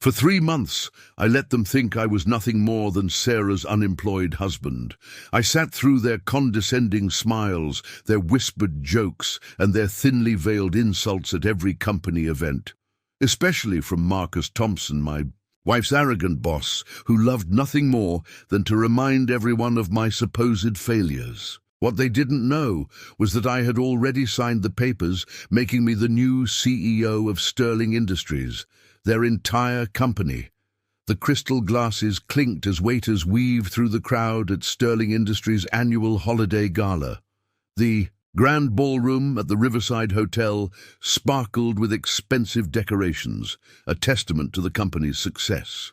For 3 months, I let them think I was nothing more than Sarah's unemployed husband. I sat through their condescending smiles, their whispered jokes, and their thinly veiled insults at every company event. Especially from Marcus Thompson, my wife's arrogant boss, who loved nothing more than to remind everyone of my supposed failures. What they didn't know was that I had already signed the papers making me the new CEO of Sterling Industries, their entire company. The crystal glasses clinked as waiters weaved through the crowd at Sterling Industries' annual holiday gala. The Grand Ballroom at the Riverside Hotel sparkled with expensive decorations, a testament to the company's success.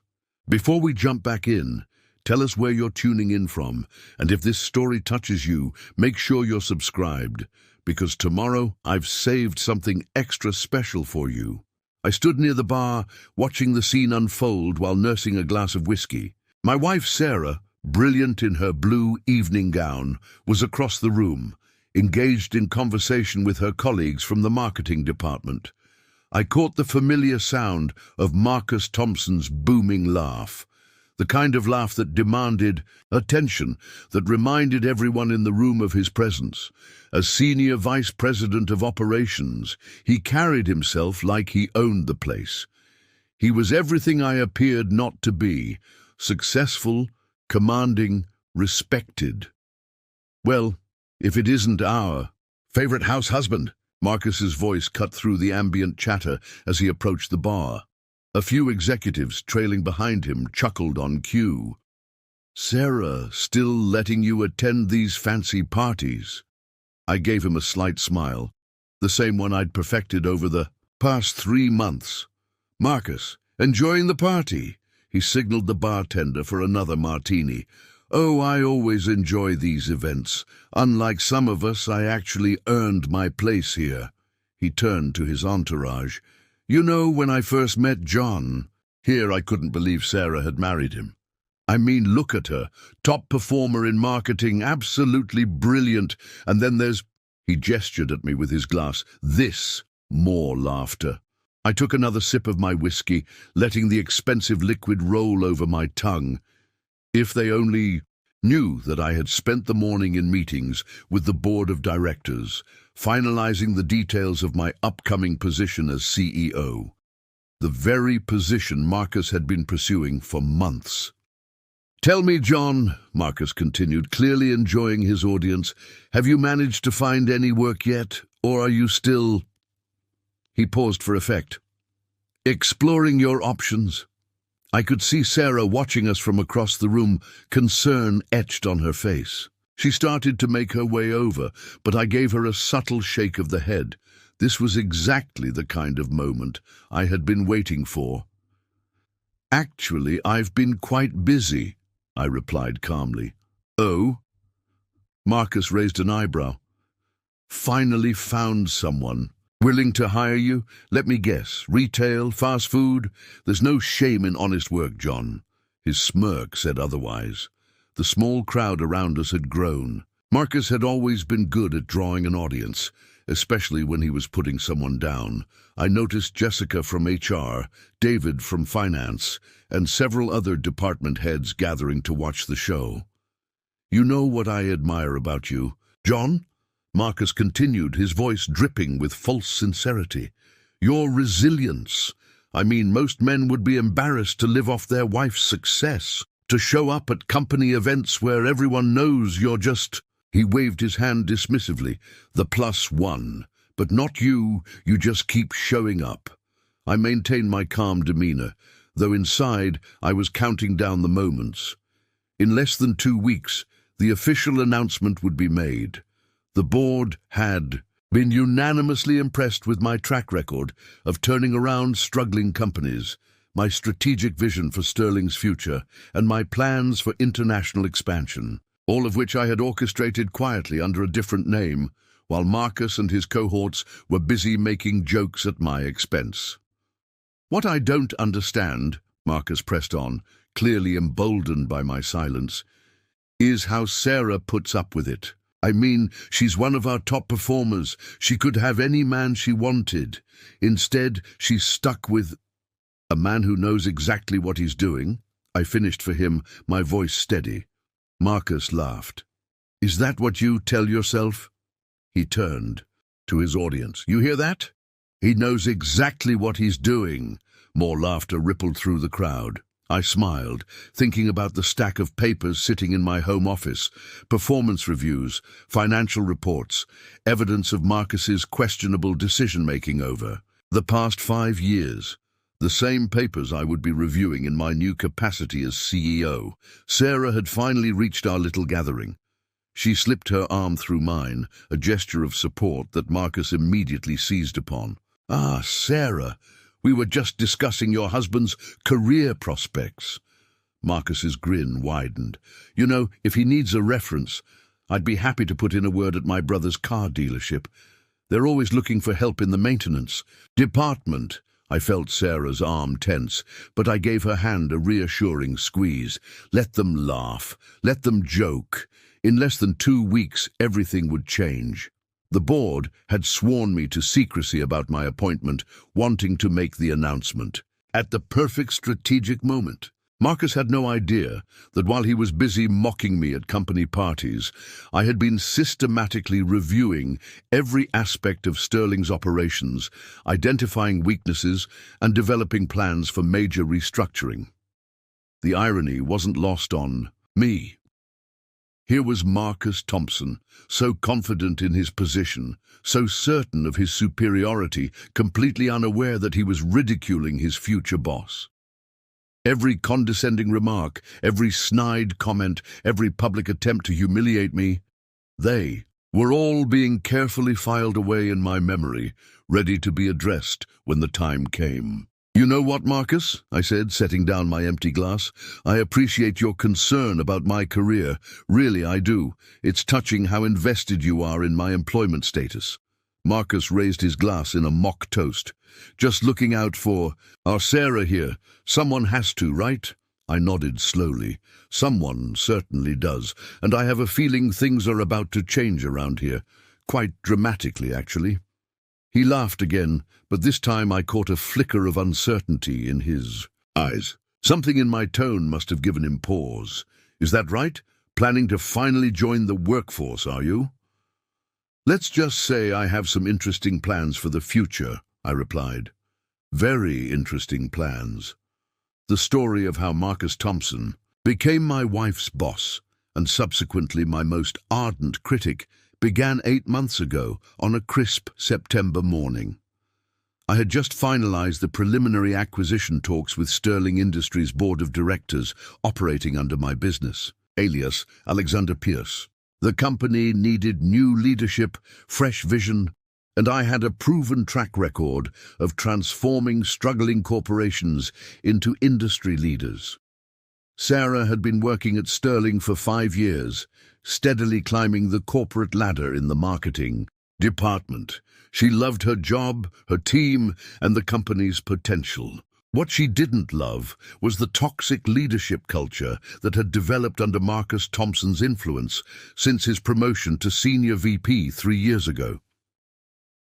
Before we jump back in, tell us where you're tuning in from, and if this story touches you, make sure you're subscribed, because tomorrow I've saved something extra special for you. I stood near the bar, watching the scene unfold while nursing a glass of whiskey. My wife, Sarah, brilliant in her blue evening gown, was across the room, engaged in conversation with her colleagues from the marketing department. I caught the familiar sound of Marcus Thompson's booming laugh, the kind of laugh that demanded attention, that reminded everyone in the room of his presence. As senior vice president of operations, he carried himself like he owned the place. He was everything I appeared not to be: successful, commanding, respected. Well, if it isn't our favorite house husband. Marcus's voice cut through the ambient chatter as he approached the bar. A few executives trailing behind him chuckled on cue. "Sarah, still letting you attend these fancy parties?" I gave him a slight smile, the same one I'd perfected over the past 3 months. "Marcus, enjoying the party?" He signaled the bartender for another martini. "Oh, I always enjoy these events. Unlike some of us, I actually earned my place here." He turned to his entourage. "You know, when I first met John..." Here I couldn't believe Sarah had married him. "I mean, look at her. Top performer in marketing, absolutely brilliant. And then there's..." He gestured at me with his glass. "This." More laughter. I took another sip of my whiskey, letting the expensive liquid roll over my tongue. If they only knew that I had spent the morning in meetings with the board of directors, finalizing the details of my upcoming position as CEO. The very position Marcus had been pursuing for months. "Tell me, John," Marcus continued, clearly enjoying his audience, "have you managed to find any work yet, or are you still..." He paused for effect. "Exploring your options?" I could see Sarah watching us from across the room, concern etched on her face. She started to make her way over, but I gave her a subtle shake of the head. This was exactly the kind of moment I had been waiting for. "Actually, I've been quite busy," I replied calmly. "Oh?" Marcus raised an eyebrow. "Finally found someone. Willing to hire you? Let me guess. Retail? Fast food? There's no shame in honest work, John." His smirk said otherwise. The small crowd around us had grown. Marcus had always been good at drawing an audience, especially when he was putting someone down. I noticed Jessica from HR, David from finance, and several other department heads gathering to watch the show. "You know what I admire about you, John?" Marcus continued, his voice dripping with false sincerity. "Your resilience. I mean, most men would be embarrassed to live off their wife's success, to show up at company events where everyone knows you're just..." He waved his hand dismissively. "The +1. But not you. You just keep showing up." I maintained my calm demeanor, though inside I was counting down the moments. In less than 2 weeks, the official announcement would be made. The board had been unanimously impressed with my track record of turning around struggling companies, my strategic vision for Sterling's future, and my plans for international expansion, all of which I had orchestrated quietly under a different name, while Marcus and his cohorts were busy making jokes at my expense. "What I don't understand," Marcus pressed on, clearly emboldened by my silence, "is how Sarah puts up with it. I mean, she's one of our top performers. She could have any man she wanted. Instead, she's stuck with..." A man who knows exactly what he's doing. I finished for him, my voice steady. Marcus laughed. Is that what you tell yourself? He turned to his audience. You hear that? He knows exactly what he's doing. More laughter rippled through the crowd. I smiled, thinking about the stack of papers sitting in my home office, performance reviews, financial reports, evidence of Marcus's questionable decision-making over the past 5 years. The same papers I would be reviewing in my new capacity as CEO. Sarah had finally reached our little gathering. She slipped her arm through mine, a gesture of support that Marcus immediately seized upon. Ah, Sarah, we were just discussing your husband's career prospects. Marcus's grin widened. You know, if he needs a reference, I'd be happy to put in a word at my brother's car dealership. They're always looking for help in the maintenance department. I felt Sarah's arm tense, but I gave her hand a reassuring squeeze. Let them laugh. Let them joke. In less than 2 weeks, everything would change. The board had sworn me to secrecy about my appointment, wanting to make the announcement at the perfect strategic moment. Marcus had no idea that while he was busy mocking me at company parties, I had been systematically reviewing every aspect of Sterling's operations, identifying weaknesses and developing plans for major restructuring. The irony wasn't lost on me. Here was Marcus Thompson, so confident in his position, so certain of his superiority, completely unaware that he was ridiculing his future boss. Every condescending remark, every snide comment, every public attempt to humiliate me, they were all being carefully filed away in my memory, ready to be addressed when the time came. You know what, Marcus? I said, setting down my empty glass. I appreciate your concern about my career. Really, I do. It's touching how invested you are in my employment status. Marcus raised his glass in a mock toast. Just looking out for our Sarah here. Someone has to, right? I nodded slowly. Someone certainly does, and I have a feeling things are about to change around here. Quite dramatically, actually. He laughed again, but this time I caught a flicker of uncertainty in his eyes. Something in my tone must have given him pause. Is that right? Planning to finally join the workforce, are you? Let's just say I have some interesting plans for the future, I replied. Very interesting plans. The story of how Marcus Thompson became my wife's boss, and subsequently my most ardent critic, began 8 months ago on a crisp September morning. I had just finalized the preliminary acquisition talks with Sterling Industries' board of directors operating under my business, alias Alexander Pierce. The company needed new leadership, fresh vision, and I had a proven track record of transforming struggling corporations into industry leaders. Sarah had been working at Sterling for 5 years, steadily climbing the corporate ladder in the marketing department. She loved her job, her team, and the company's potential. What she didn't love was the toxic leadership culture that had developed under Marcus Thompson's influence since his promotion to senior VP 3 years ago.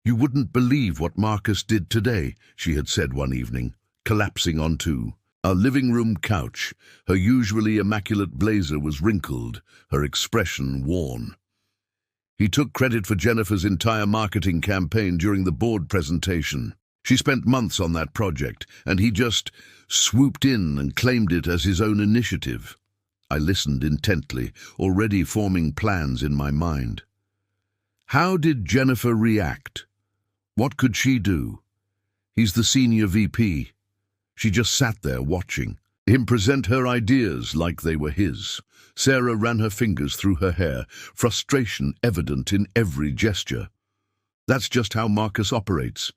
You wouldn't believe what Marcus did today, she had said one evening, collapsing onto our living room couch. Her usually immaculate blazer was wrinkled, her expression worn. He took credit for Jennifer's entire marketing campaign during the board presentation. She spent months on that project, and he just swooped in and claimed it as his own initiative. I listened intently, already forming plans in my mind. How did Jennifer react? What could she do? He's the senior VP. She just sat there watching him present her ideas like they were his. Sarah ran her fingers through her hair, frustration evident in every gesture. That's just how Marcus operates.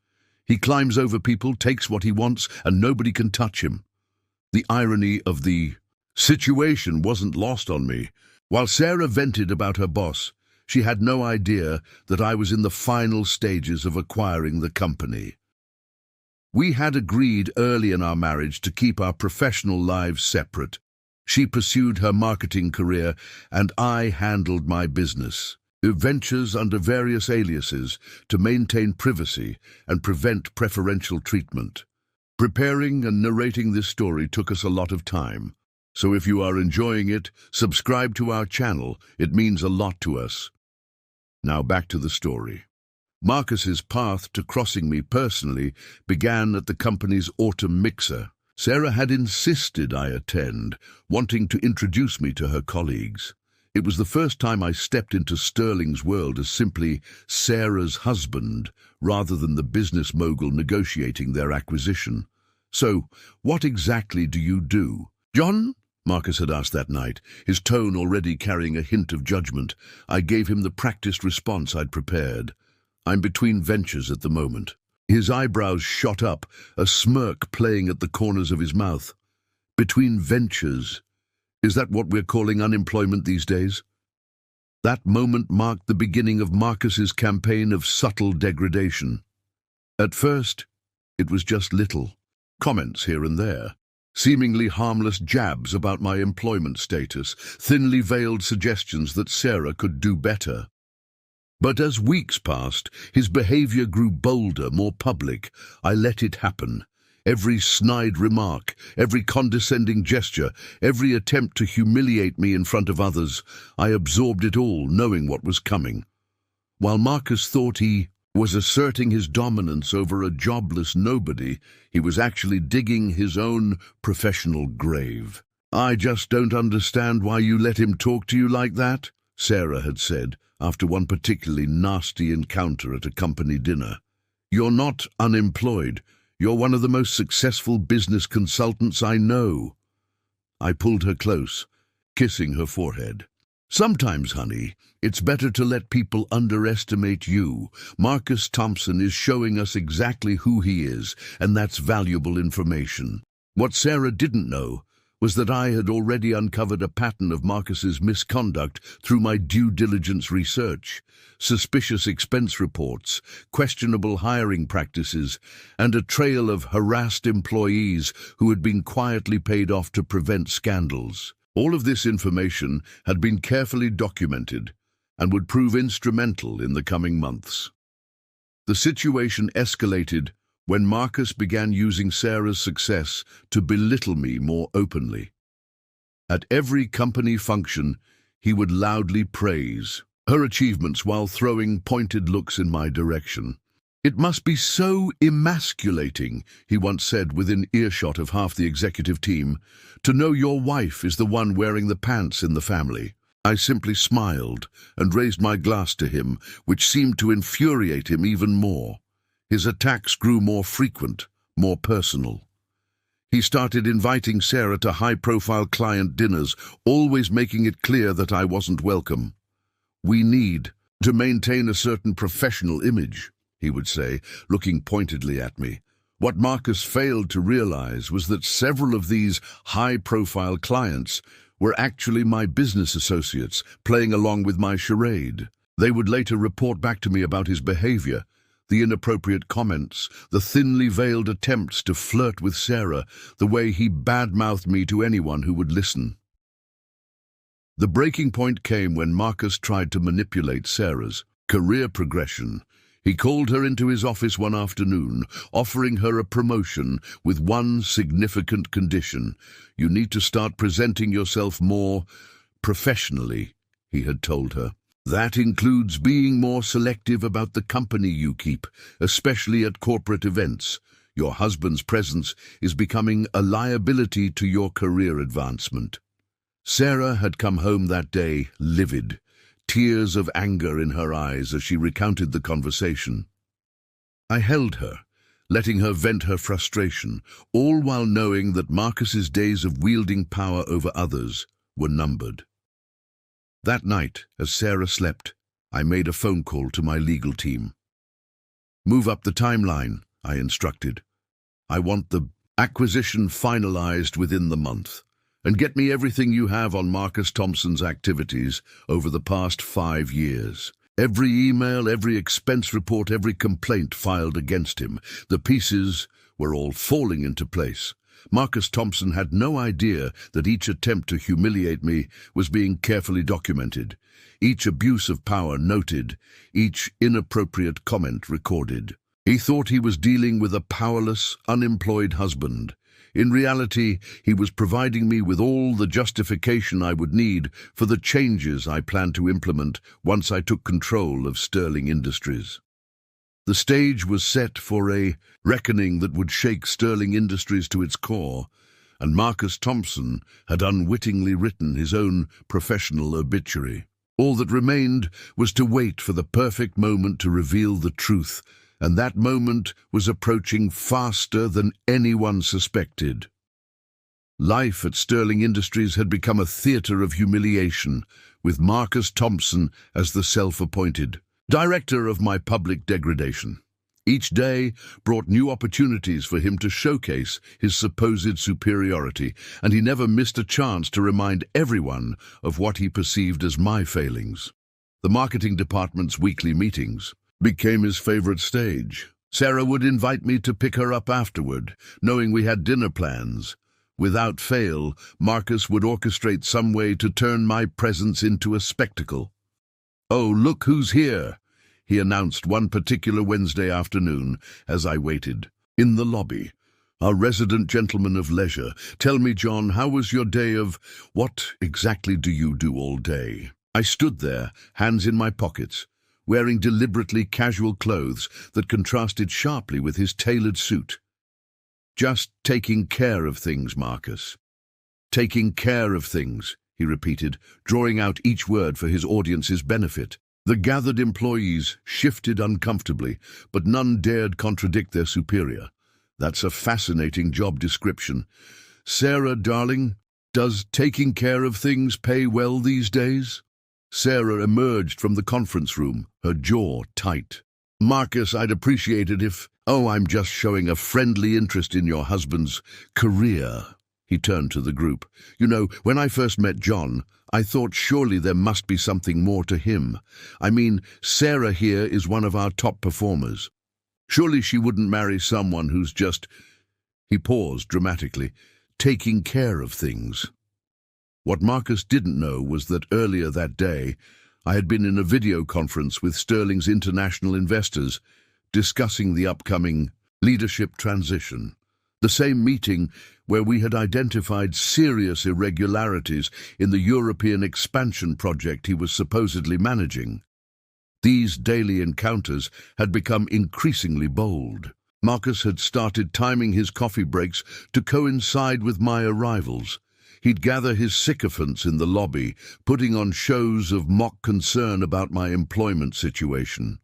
He climbs over people, takes what he wants, and nobody can touch him. The irony of the situation wasn't lost on me. While Sarah vented about her boss, she had no idea that I was in the final stages of acquiring the company. We had agreed early in our marriage to keep our professional lives separate. She pursued her marketing career, and I handled my business ventures under various aliases to maintain privacy and prevent preferential treatment. Preparing and narrating this story took us a lot of time. So if you are enjoying it, subscribe to our channel. It means a lot to us. Now back to the story. Marcus's path to crossing me personally began at the company's autumn mixer. Sarah had insisted I attend, wanting to introduce me to her colleagues. It was the first time I stepped into Sterling's world as simply Sarah's husband, rather than the business mogul negotiating their acquisition. "So, what exactly do you do?" "John?" Marcus had asked that night, his tone already carrying a hint of judgment. I gave him the practiced response I'd prepared. "I'm between ventures at the moment." His eyebrows shot up, a smirk playing at the corners of his mouth. "Between ventures? Is that what we're calling unemployment these days?" That moment marked the beginning of Marcus's campaign of subtle degradation. At first, it was just little comments here and there, seemingly harmless jabs about my employment status, thinly veiled suggestions that Sarah could do better. But as weeks passed, his behavior grew bolder, more public. I let it happen. Every snide remark, every condescending gesture, every attempt to humiliate me in front of others, I absorbed it all, knowing what was coming. While Marcus thought he was asserting his dominance over a jobless nobody, he was actually digging his own professional grave. "I just don't understand why you let him talk to you like that," Sarah had said, after one particularly nasty encounter at a company dinner. "You're not unemployed. You're one of the most successful business consultants I know." I pulled her close, kissing her forehead. "Sometimes, honey, it's better to let people underestimate you. Marcus Thompson is showing us exactly who he is, and that's valuable information." What Sarah didn't know was that I had already uncovered a pattern of Marcus's misconduct through my due diligence research: suspicious expense reports, questionable hiring practices, and a trail of harassed employees who had been quietly paid off to prevent scandals. All of this information had been carefully documented and would prove instrumental in the coming months. The situation escalated when Marcus began using Sarah's success to belittle me more openly. At every company function, he would loudly praise her achievements while throwing pointed looks in my direction. "It must be so emasculating," he once said within earshot of half the executive team, "to know your wife is the one wearing the pants in the family." I simply smiled and raised my glass to him, which seemed to infuriate him even more. His attacks grew more frequent, more personal. He started inviting Sarah to high-profile client dinners, always making it clear that I wasn't welcome. "We need to maintain a certain professional image," he would say, looking pointedly at me. What Marcus failed to realize was that several of these high-profile clients were actually my business associates, playing along with my charade. They would later report back to me about his behavior: the inappropriate comments, the thinly veiled attempts to flirt with Sarah, the way he badmouthed me to anyone who would listen. The breaking point came when Marcus tried to manipulate Sarah's career progression. He called her into his office one afternoon, offering her a promotion with one significant condition: "You need to start presenting yourself more professionally," he had told her. "That includes being more selective about the company you keep, especially at corporate events. Your husband's presence is becoming a liability to your career advancement." Sarah had come home that day livid, tears of anger in her eyes as she recounted the conversation. I held her, letting her vent her frustration, all while knowing that Marcus's days of wielding power over others were numbered. That night, as Sarah slept, I made a phone call to my legal team. "Move up the timeline," I instructed. "I want the acquisition finalized within the month. And get me everything you have on Marcus Thompson's activities over the past 5 years. Every email, every expense report, every complaint filed against him. The pieces were all falling into place. Marcus Thompson had no idea that each attempt to humiliate me was being carefully documented, each abuse of power noted, each inappropriate comment recorded. He thought he was dealing with a powerless, unemployed husband. In reality, he was providing me with all the justification I would need for the changes I planned to implement once I took control of Sterling Industries. The stage was set for a reckoning that would shake Sterling Industries to its core, and Marcus Thompson had unwittingly written his own professional obituary. All that remained was to wait for the perfect moment to reveal the truth, and that moment was approaching faster than anyone suspected. Life at Sterling Industries had become a theatre of humiliation, with Marcus Thompson as the self-appointed director of my public degradation. Each day brought new opportunities for him to showcase his supposed superiority, and he never missed a chance to remind everyone of what he perceived as my failings. The marketing department's weekly meetings became his favorite stage. Sarah would invite me to pick her up afterward, knowing we had dinner plans. Without fail, Marcus would orchestrate some way to turn my presence into a spectacle. "Oh, look who's here," he announced one particular Wednesday afternoon as I waited in the lobby. "Our resident gentleman of leisure. Tell me, John, how was your day of... What exactly do you do all day?" I stood there, hands in my pockets, wearing deliberately casual clothes that contrasted sharply with his tailored suit. "Just taking care of things, Marcus. Taking care of things," he repeated, drawing out each word for his audience's benefit. The gathered employees shifted uncomfortably, but none dared contradict their superior. "That's a fascinating job description. Sarah, darling, does taking care of things pay well these days?" Sarah emerged from the conference room, her jaw tight. "Marcus, I'd appreciate it if... Oh, I'm just showing a friendly interest in your husband's career." He turned to the group. "You know, when I first met John, I thought surely there must be something more to him. I mean, Sarah here is one of our top performers. Surely she wouldn't marry someone who's just..." He paused dramatically, "taking care of things." What Marcus didn't know was that earlier that day, I had been in a video conference with Sterling's international investors, discussing the upcoming leadership transition. The same meeting where we had identified serious irregularities in the European expansion project he was supposedly managing. These daily encounters had become increasingly bold. Marcus had started timing his coffee breaks to coincide with my arrivals. He'd gather his sycophants in the lobby, putting on shows of mock concern about my employment situation.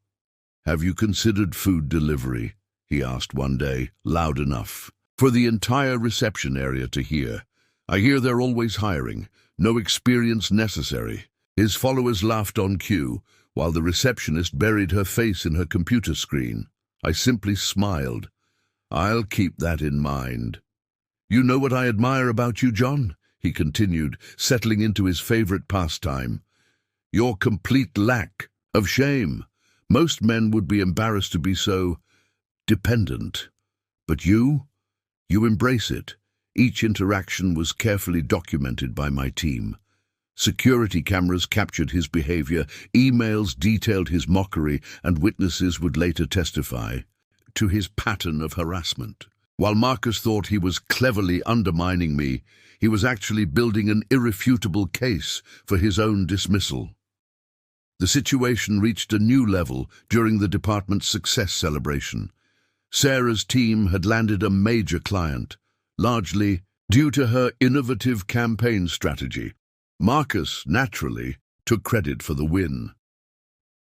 "Have you considered food delivery?" he asked one day, loud enough for the entire reception area to hear. "I hear they're always hiring. No experience necessary." His followers laughed on cue, while the receptionist buried her face in her computer screen. I simply smiled. "I'll keep that in mind." "You know what I admire about you, John?" he continued, settling into his favorite pastime. "Your complete lack of shame. Most men would be embarrassed to be so dependent. But you embrace it." Each interaction was carefully documented by my team. Security cameras captured his behavior, emails detailed his mockery, and witnesses would later testify to his pattern of harassment. While Marcus thought he was cleverly undermining me, he was actually building an irrefutable case for his own dismissal. The situation reached a new level during the department's success celebration. Sarah's team had landed a major client, largely due to her innovative campaign strategy. Marcus, naturally, took credit for the win.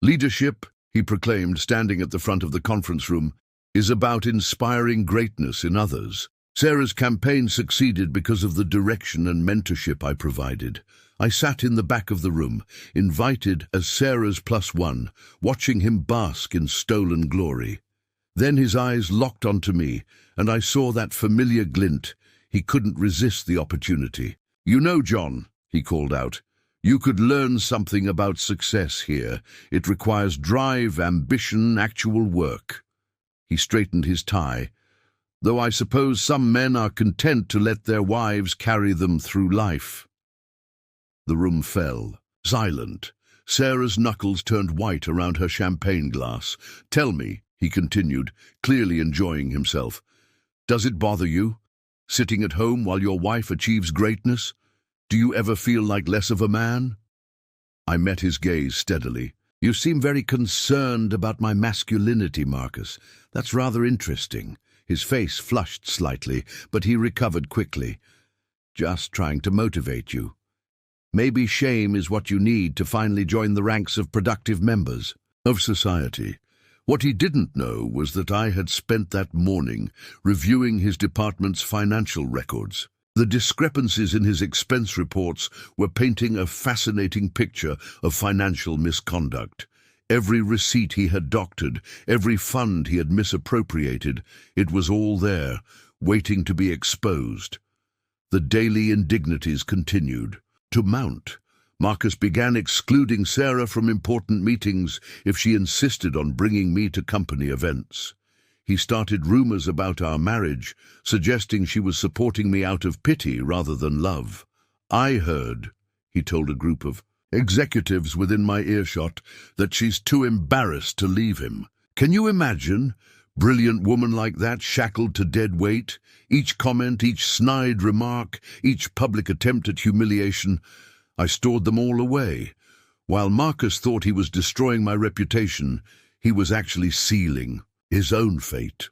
"Leadership," he proclaimed, standing at the front of the conference room, "is about inspiring greatness in others. Sarah's campaign succeeded because of the direction and mentorship I provided. I sat in the back of the room, invited as Sarah's +1, watching him bask in stolen glory. Then his eyes locked onto me, and I saw that familiar glint. He couldn't resist the opportunity. "You know, John," he called out, "you could learn something about success here. It requires drive, ambition, actual work." He straightened his tie. "Though I suppose some men are content to let their wives carry them through life." The room fell, silent. Sarah's knuckles turned white around her champagne glass. "Tell me," he continued, clearly enjoying himself. "Does it bother you, sitting at home while your wife achieves greatness? Do you ever feel like less of a man?" I met his gaze steadily. "You seem very concerned about my masculinity, Marcus. That's rather interesting." His face flushed slightly, but he recovered quickly. "Just trying to motivate you. Maybe shame is what you need to finally join the ranks of productive members of society." What he didn't know was that I had spent that morning reviewing his department's financial records. The discrepancies in his expense reports were painting a fascinating picture of financial misconduct. Every receipt he had doctored, every fund he had misappropriated, it was all there, waiting to be exposed. The daily indignities continued to mount. Marcus began excluding Sarah from important meetings if she insisted on bringing me to company events. He started rumors about our marriage, suggesting she was supporting me out of pity rather than love. "I heard," he told a group of executives within my earshot, "that she's too embarrassed to leave him." Can you imagine? Brilliant woman like that shackled to dead weight, each comment, each snide remark, each public attempt at humiliation. I stored them all away. While Marcus thought he was destroying my reputation, he was actually sealing his own fate.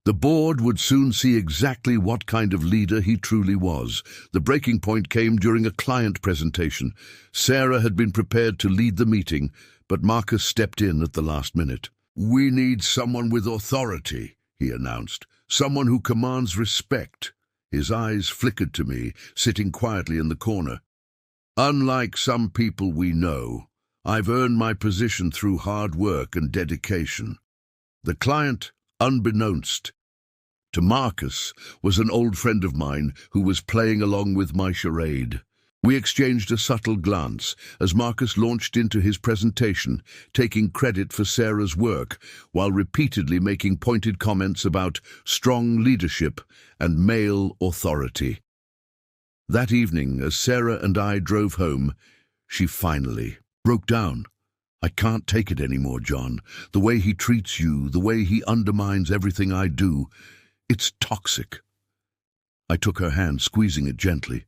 The board would soon see exactly what kind of leader he truly was. The breaking point came during a client presentation. Sarah had been prepared to lead the meeting, but Marcus stepped in at the last minute. "We need someone with authority," he announced. "Someone who commands respect." His eyes flickered to me, sitting quietly in the corner. "Unlike some people we know, I've earned my position through hard work and dedication." The client, unbeknownst to Marcus, was an old friend of mine who was playing along with my charade. We exchanged a subtle glance as Marcus launched into his presentation, taking credit for Sarah's work while repeatedly making pointed comments about strong leadership and male authority. That evening, as Sarah and I drove home, she finally broke down. "I can't take it anymore, John. The way he treats you, the way he undermines everything I do, it's toxic." I took her hand, squeezing it gently.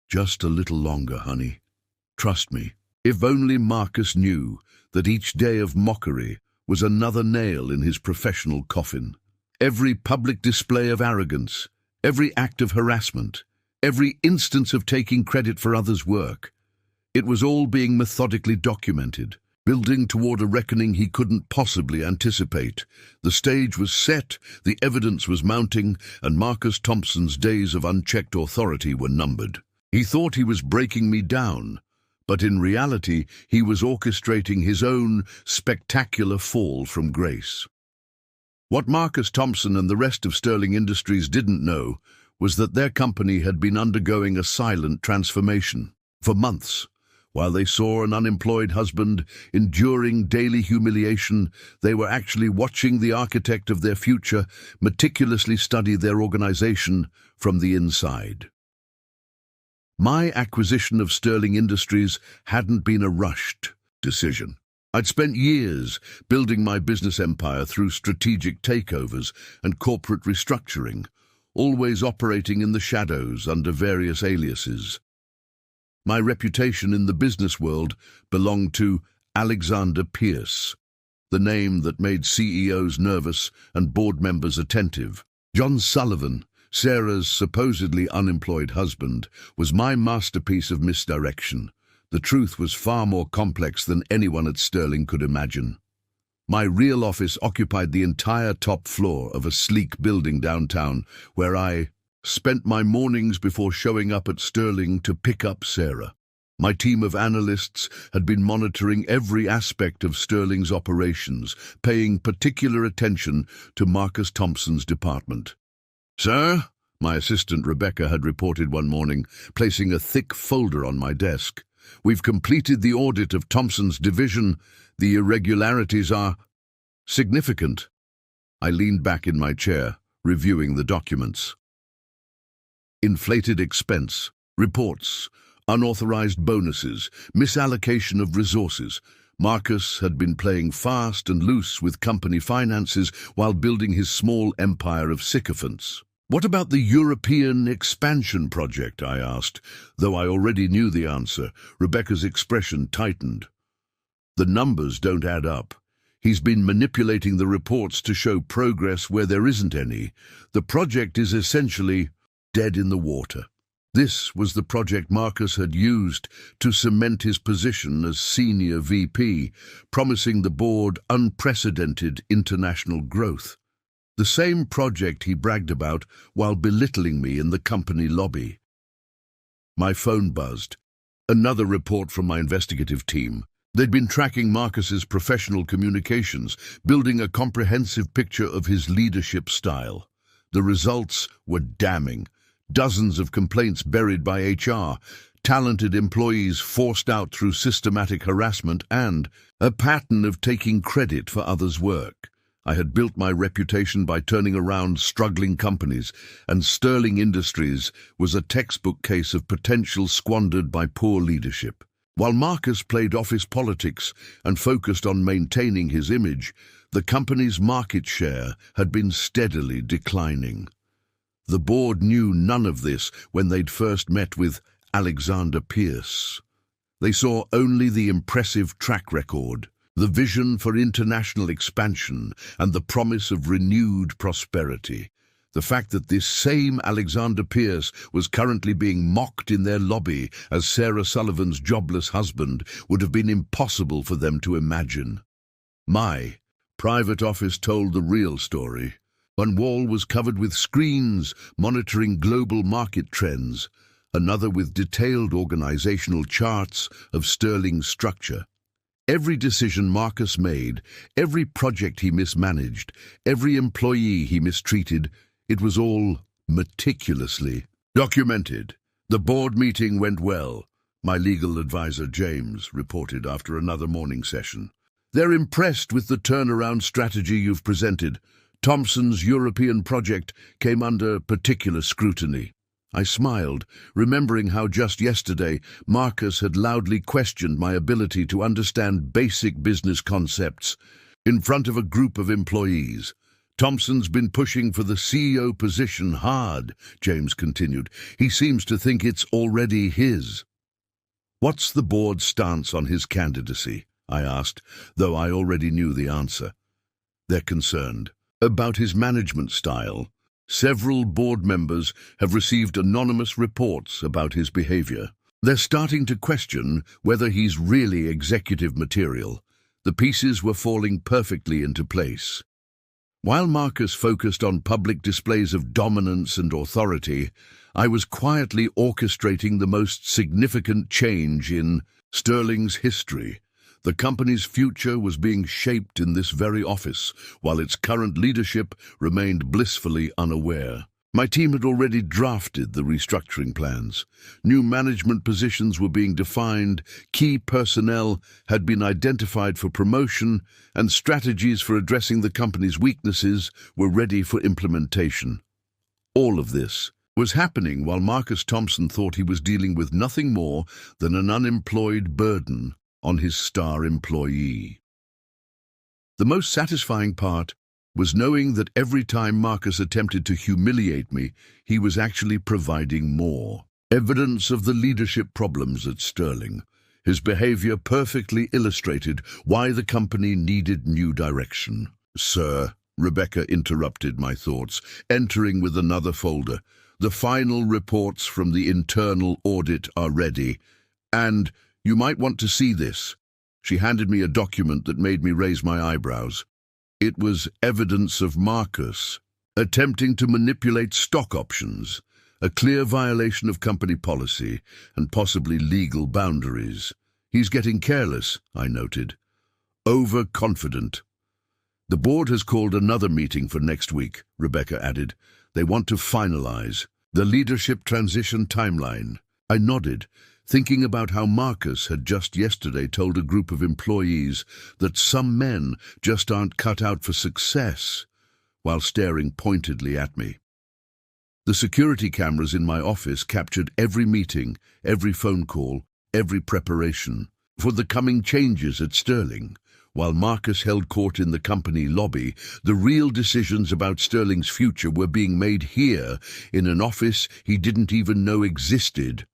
"Just a little longer, honey. Trust me." If only Marcus knew that each day of mockery was another nail in his professional coffin. Every public display of arrogance, every act of harassment, every instance of taking credit for others' work, it was all being methodically documented, building toward a reckoning he couldn't possibly anticipate. The stage was set, the evidence was mounting, and Marcus Thompson's days of unchecked authority were numbered. He thought he was breaking me down, but in reality he was orchestrating his own spectacular fall from grace. What Marcus Thompson and the rest of Sterling Industries didn't know was that their company had been undergoing a silent transformation. For months, while they saw an unemployed husband enduring daily humiliation, they were actually watching the architect of their future meticulously study their organization from the inside. My acquisition of Sterling Industries hadn't been a rushed decision. I'd spent years building my business empire through strategic takeovers and corporate restructuring, always operating in the shadows under various aliases. My reputation in the business world belonged to Alexander Pierce, the name that made CEOs nervous and board members attentive. John Sullivan, Sarah's supposedly unemployed husband, was my masterpiece of misdirection. The truth was far more complex than anyone at Sterling could imagine. My real office occupied the entire top floor of a sleek building downtown, where I spent my mornings before showing up at Sterling to pick up Sarah. My team of analysts had been monitoring every aspect of Sterling's operations, paying particular attention to Marcus Thompson's department. "Sir," my assistant Rebecca had reported one morning, placing a thick folder on my desk, "we've completed the audit of Thompson's division. The irregularities are significant." I leaned back in my chair, reviewing the documents. Inflated expense, reports, unauthorized bonuses, misallocation of resources. Marcus had been playing fast and loose with company finances while building his small empire of sycophants. "What about the European expansion project?" I asked. Though I already knew the answer, Rebecca's expression tightened. "The numbers don't add up. He's been manipulating the reports to show progress where there isn't any. The project is essentially dead in the water." This was the project Marcus had used to cement his position as senior VP, promising the board unprecedented international growth. The same project he bragged about while belittling me in the company lobby. My phone buzzed. Another report from my investigative team. They'd been tracking Marcus's professional communications, building a comprehensive picture of his leadership style. The results were damning. Dozens of complaints buried by HR, talented employees forced out through systematic harassment, and a pattern of taking credit for others' work. I had built my reputation by turning around struggling companies, and Sterling Industries was a textbook case of potential squandered by poor leadership. While Marcus played office politics and focused on maintaining his image, the company's market share had been steadily declining. The board knew none of this when they'd first met with Alexander Pierce. They saw only the impressive track record, the vision for international expansion, and the promise of renewed prosperity. The fact that this same Alexander Pierce was currently being mocked in their lobby as Sarah Sullivan's jobless husband would have been impossible for them to imagine. My private office told the real story. One wall was covered with screens monitoring global market trends, another with detailed organizational charts of Sterling's structure. Every decision Marcus made, every project he mismanaged, every employee he mistreated, it was all meticulously documented. "The board meeting went well," my legal advisor James reported after another morning session. "They're impressed with the turnaround strategy you've presented. Thompson's European project came under particular scrutiny." I smiled, remembering how just yesterday Marcus had loudly questioned my ability to understand basic business concepts in front of a group of employees. "Thompson's been pushing for the CEO position hard," James continued. "He seems to think it's already his." "What's the board's stance on his candidacy?" I asked, though I already knew the answer. "They're concerned about his management style. Several board members have received anonymous reports about his behavior. They're starting to question whether he's really executive material." The pieces were falling perfectly into place. While Marcus focused on public displays of dominance and authority, I was quietly orchestrating the most significant change in Sterling's history. The company's future was being shaped in this very office, while its current leadership remained blissfully unaware. My team had already drafted the restructuring plans. New management positions were being defined, key personnel had been identified for promotion, and strategies for addressing the company's weaknesses were ready for implementation. All of this was happening while Marcus Thompson thought he was dealing with nothing more than an unemployed burden on his star employee. The most satisfying part was knowing that every time Marcus attempted to humiliate me, he was actually providing more evidence of the leadership problems at Sterling. His behavior perfectly illustrated why the company needed new direction. "Sir," Rebecca interrupted my thoughts, entering with another folder. "The final reports from the internal audit are ready, and you might want to see this." She handed me a document that made me raise my eyebrows. It was evidence of Marcus attempting to manipulate stock options, a clear violation of company policy and possibly legal boundaries. "He's getting careless," I noted. "Overconfident." "The board has called another meeting for next week," Rebecca added. "They want to finalize the leadership transition timeline." I nodded, thinking about how Marcus had just yesterday told a group of employees that some men just aren't cut out for success, while staring pointedly at me. The security cameras in my office captured every meeting, every phone call, every preparation. for the coming changes at Sterling. While Marcus held court in the company lobby, the real decisions about Sterling's future were being made here, in an office he didn't even know existed.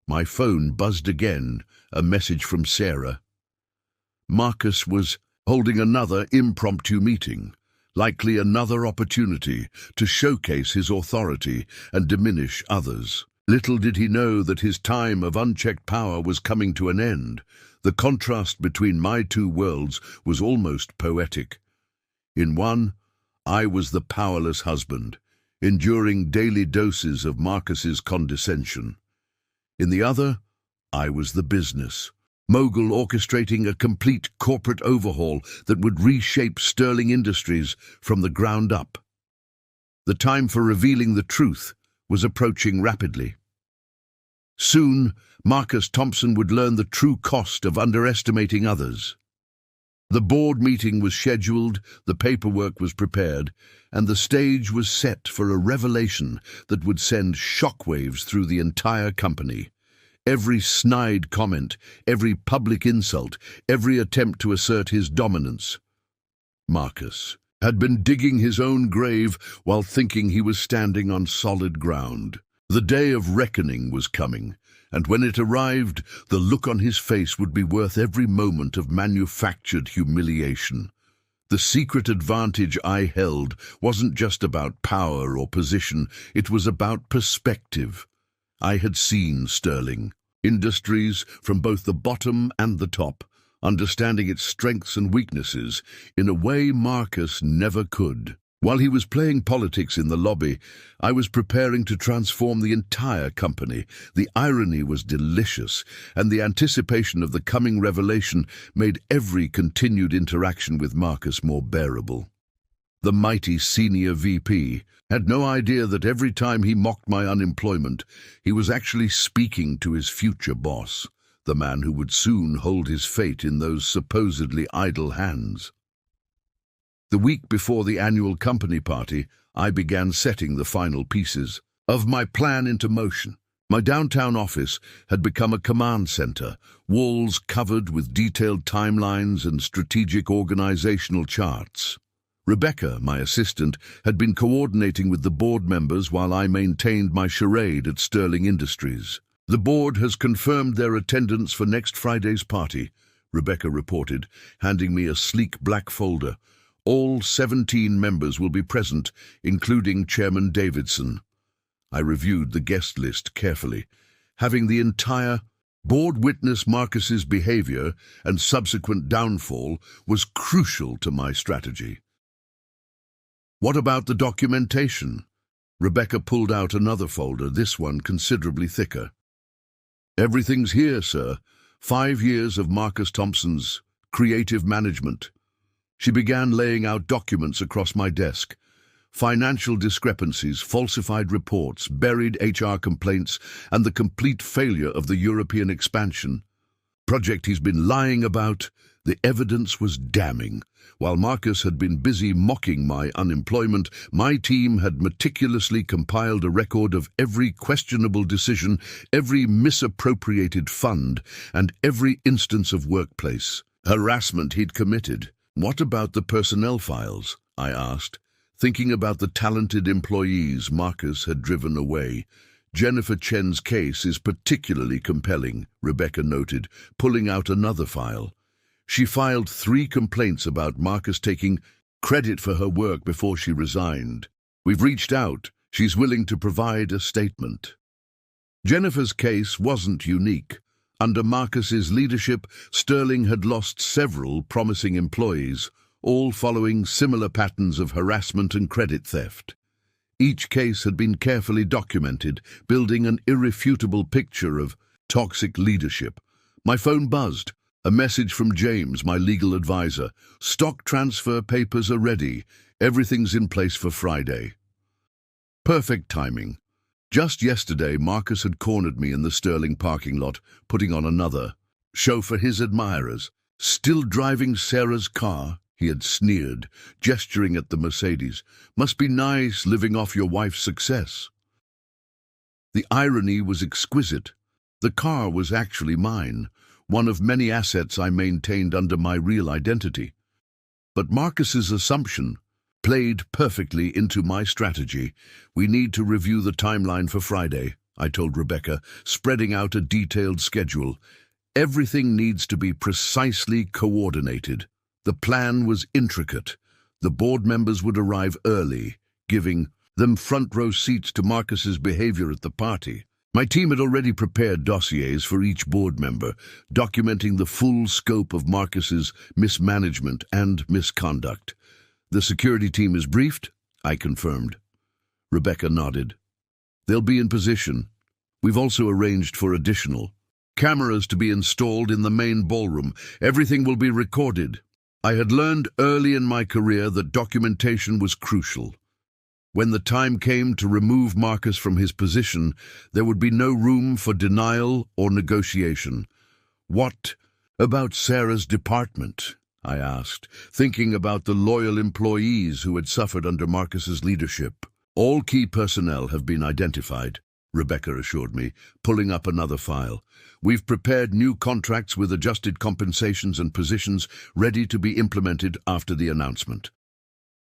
My phone buzzed again, a message from Sarah. Marcus was holding another impromptu meeting, likely another opportunity to showcase his authority and diminish others. Little did he know that his time of unchecked power was coming to an end. The contrast between my two worlds was almost poetic. In one, I was the powerless husband, enduring daily doses of Marcus's condescension. In the other, I was the business mogul orchestrating a complete corporate overhaul that would reshape Sterling Industries from the ground up. The time for revealing the truth was approaching rapidly. Soon, Marcus Thompson would learn the true cost of underestimating others. The board meeting was scheduled, the paperwork was prepared, and the stage was set for a revelation that would send shockwaves through the entire company. Every snide comment, every public insult, every attempt to assert his dominance. Marcus had been digging his own grave while thinking he was standing on solid ground. The day of reckoning was coming, and when it arrived, the look on his face would be worth every moment of manufactured humiliation. The secret advantage I held wasn't just about power or position, it was about perspective. I had seen Sterling Industries from both the bottom and the top, understanding its strengths and weaknesses in a way Marcus never could. While he was playing politics in the lobby, I was preparing to transform the entire company. The irony was delicious, and the anticipation of the coming revelation made every continued interaction with Marcus more bearable. The mighty senior VP had no idea that every time he mocked my unemployment, he was actually speaking to his future boss, the man who would soon hold his fate in those supposedly idle hands. The week before the annual company party, I began setting the final pieces of my plan into motion. My downtown office had become a command center, walls covered with detailed timelines and strategic organizational charts. Rebecca, my assistant, had been coordinating with the board members while I maintained my charade at Sterling Industries. "The board has confirmed their attendance for next Friday's party," Rebecca reported, handing me a sleek black folder. "All 17 members will be present, including Chairman Davidson." I reviewed the guest list carefully. Having the entire board witness Marcus's behavior and subsequent downfall was crucial to my strategy. "What about the documentation?" Rebecca pulled out another folder, this one considerably thicker. "Everything's here, sir. 5 years of Marcus Thompson's creative management." She began laying out documents across my desk. Financial discrepancies, falsified reports, buried HR complaints, and the complete failure of the European expansion project he's been lying about. The evidence was damning. While Marcus had been busy mocking my unemployment, my team had meticulously compiled a record of every questionable decision, every misappropriated fund, and every instance of workplace harassment he'd committed. "What about the personnel files?" I asked, thinking about the talented employees Marcus had driven away. "Jennifer Chen's case is particularly compelling," Rebecca noted, pulling out another file. "She filed 3 complaints about Marcus taking credit for her work before she resigned. We've reached out. She's willing to provide a statement." Jennifer's case wasn't unique. Under Marcus's leadership, Sterling had lost several promising employees, all following similar patterns of harassment and credit theft. Each case had been carefully documented, building an irrefutable picture of toxic leadership. My phone buzzed. A message from James, my legal advisor. "Stock transfer papers are ready. Everything's in place for Friday." Perfect timing. Just yesterday, Marcus had cornered me in the Sterling parking lot, putting on another show for his admirers. "Still driving Sarah's car?" he had sneered, gesturing at the Mercedes. "Must be nice living off your wife's success." The irony was exquisite. The car was actually mine. one of many assets I maintained under my real identity. But Marcus's assumption played perfectly into my strategy. "We need to review the timeline for Friday," I told Rebecca, spreading out a detailed schedule. "Everything needs to be precisely coordinated." The plan was intricate. The board members would arrive early, giving them front-row seats to Marcus's behavior at the party. My team had already prepared dossiers for each board member, documenting the full scope of Marcus's mismanagement and misconduct. "The security team is briefed?" I confirmed. Rebecca nodded. "They'll be in position. We've also arranged for additional cameras to be installed in the main ballroom. Everything will be recorded." I had learned early in my career that documentation was crucial. When the time came to remove Marcus from his position, there would be no room for denial or negotiation. "What about Sarah's department?" I asked, thinking about the loyal employees who had suffered under Marcus's leadership. "All key personnel have been identified," Rebecca assured me, pulling up another file. "We've prepared new contracts with adjusted compensations and positions ready to be implemented after the announcement."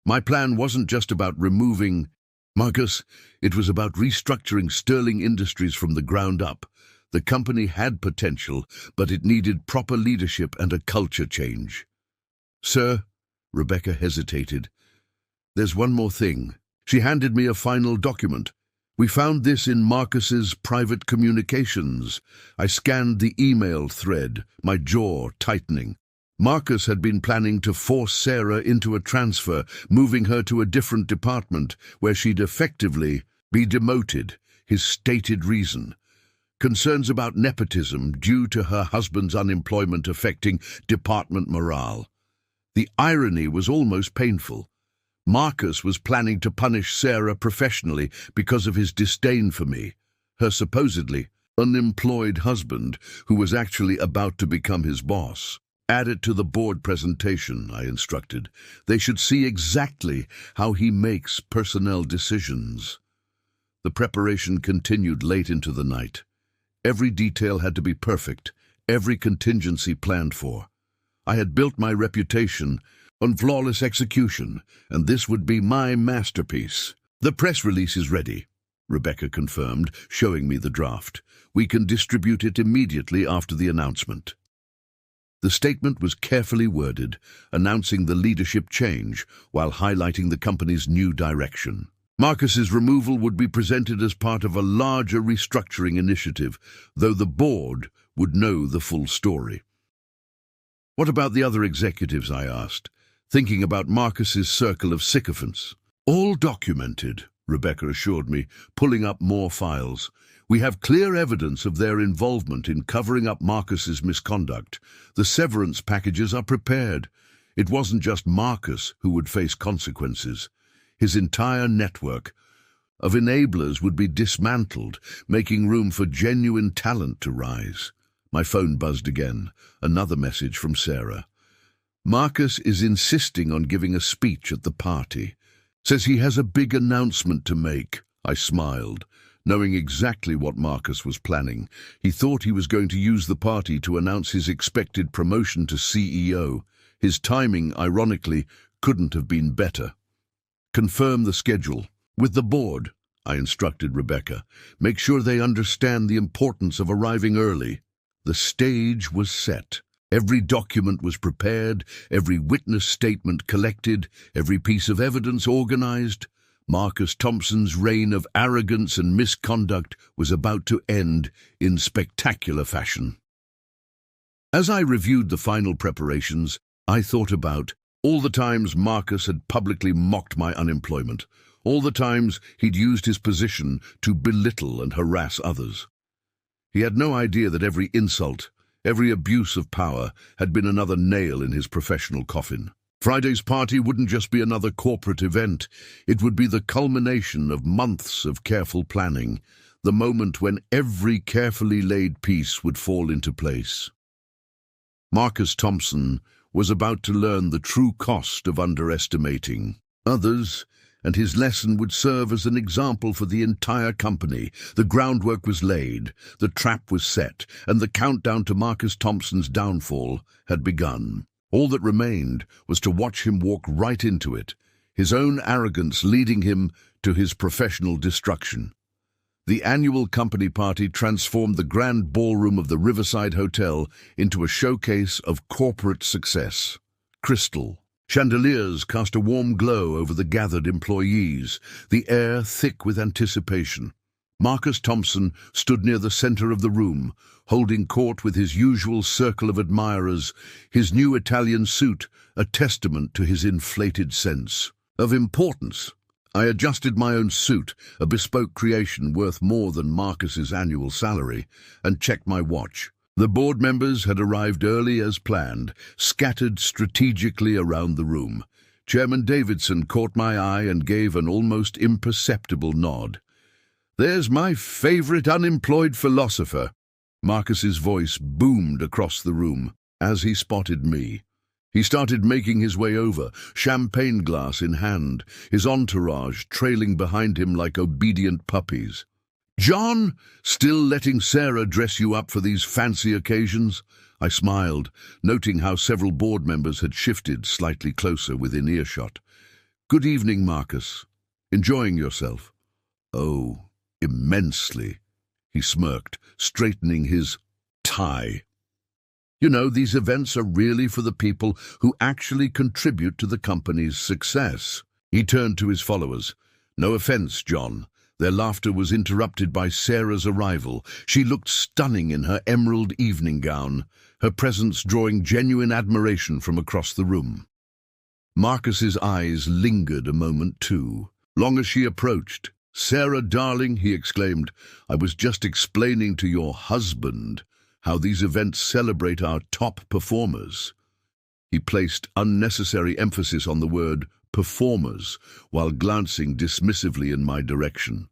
My plan wasn't just about removing Marcus, it was about restructuring Sterling Industries from the ground up. The company had potential, but it needed proper leadership and a culture change. "Sir," Rebecca hesitated, "there's one more thing." She handed me a final document. "We found this in Marcus's private communications." I scanned the email thread, my jaw tightening. Marcus had been planning to force Sarah into a transfer, moving her to a different department where she'd effectively be demoted. His stated reason: concerns about nepotism due to her husband's unemployment affecting department morale. The irony was almost painful. Marcus was planning to punish Sarah professionally because of his disdain for me, her supposedly unemployed husband, who was actually about to become his boss. "Add it to the board presentation," I instructed. "They should see exactly how he makes personnel decisions." The preparation continued late into the night. Every detail had to be perfect, every contingency planned for. I had built my reputation on flawless execution, and this would be my masterpiece. "The press release is ready," Rebecca confirmed, showing me the draft. "We can distribute it immediately after the announcement." The statement was carefully worded, announcing the leadership change while highlighting the company's new direction. Marcus's removal would be presented as part of a larger restructuring initiative, though the board would know the full story. "What about the other executives?" I asked, thinking about Marcus's circle of sycophants. "All documented," Rebecca assured me, pulling up more files. "We have clear evidence of their involvement in covering up Marcus's misconduct. The severance packages are prepared. It wasn't just Marcus who would face consequences. His entire network of enablers would be dismantled, making room for genuine talent to rise." My phone buzzed again, another message from Sarah. "Marcus is insisting on giving a speech at the party. Says he has a big announcement to make." I smiled, knowing exactly what Marcus was planning. He thought he was going to use the party to announce his expected promotion to CEO. His timing, ironically, couldn't have been better. "Confirm the schedule with the board," I instructed Rebecca. "Make sure they understand the importance of arriving early." The stage was set. Every document was prepared, every witness statement collected, every piece of evidence organized. Marcus Thompson's reign of arrogance and misconduct was about to end in spectacular fashion. As I reviewed the final preparations, I thought about all the times Marcus had publicly mocked my unemployment, all the times he'd used his position to belittle and harass others. He had no idea that every insult, every abuse of power had been another nail in his professional coffin. Friday's party wouldn't just be another corporate event. It would be the culmination of months of careful planning, the moment when every carefully laid piece would fall into place. Marcus Thompson was about to learn the true cost of underestimating others and his lesson would serve as an example for the entire company. The groundwork was laid, the trap was set, and the countdown to Marcus Thompson's downfall had begun. All that remained was to watch him walk right into it, his own arrogance leading him to his professional destruction. The annual company party transformed the Grand Ballroom of the Riverside Hotel into a showcase of corporate success. Crystal chandeliers cast a warm glow over the gathered employees, the air thick with anticipation. Marcus Thompson stood near the center of the room, holding court with his usual circle of admirers, his new Italian suit a testament to his inflated sense of importance. I adjusted my own suit, a bespoke creation worth more than Marcus's annual salary, and checked my watch. The board members had arrived early as planned, scattered strategically around the room. Chairman Davidson caught my eye and gave an almost imperceptible nod. "There's my favorite unemployed philosopher." Marcus's voice boomed across the room as he spotted me. He started making his way over, champagne glass in hand, his entourage trailing behind him like obedient puppies. "John, still letting Sarah dress you up for these fancy occasions?" I smiled, noting how several board members had shifted slightly closer within earshot. "Good evening, Marcus. Enjoying yourself?" "Oh, immensely," he smirked, straightening his tie. "You know, these events are really for the people who actually contribute to the company's success." He turned to his followers. "No offense, John." Their laughter was interrupted by Sarah's arrival. She looked stunning in her emerald evening gown, her presence drawing genuine admiration from across the room. Marcus's eyes lingered a moment too, long as she approached. "Sarah, darling," he exclaimed, "I was just explaining to your husband how these events celebrate our top performers." He placed unnecessary emphasis on the word performers while glancing dismissively in my direction.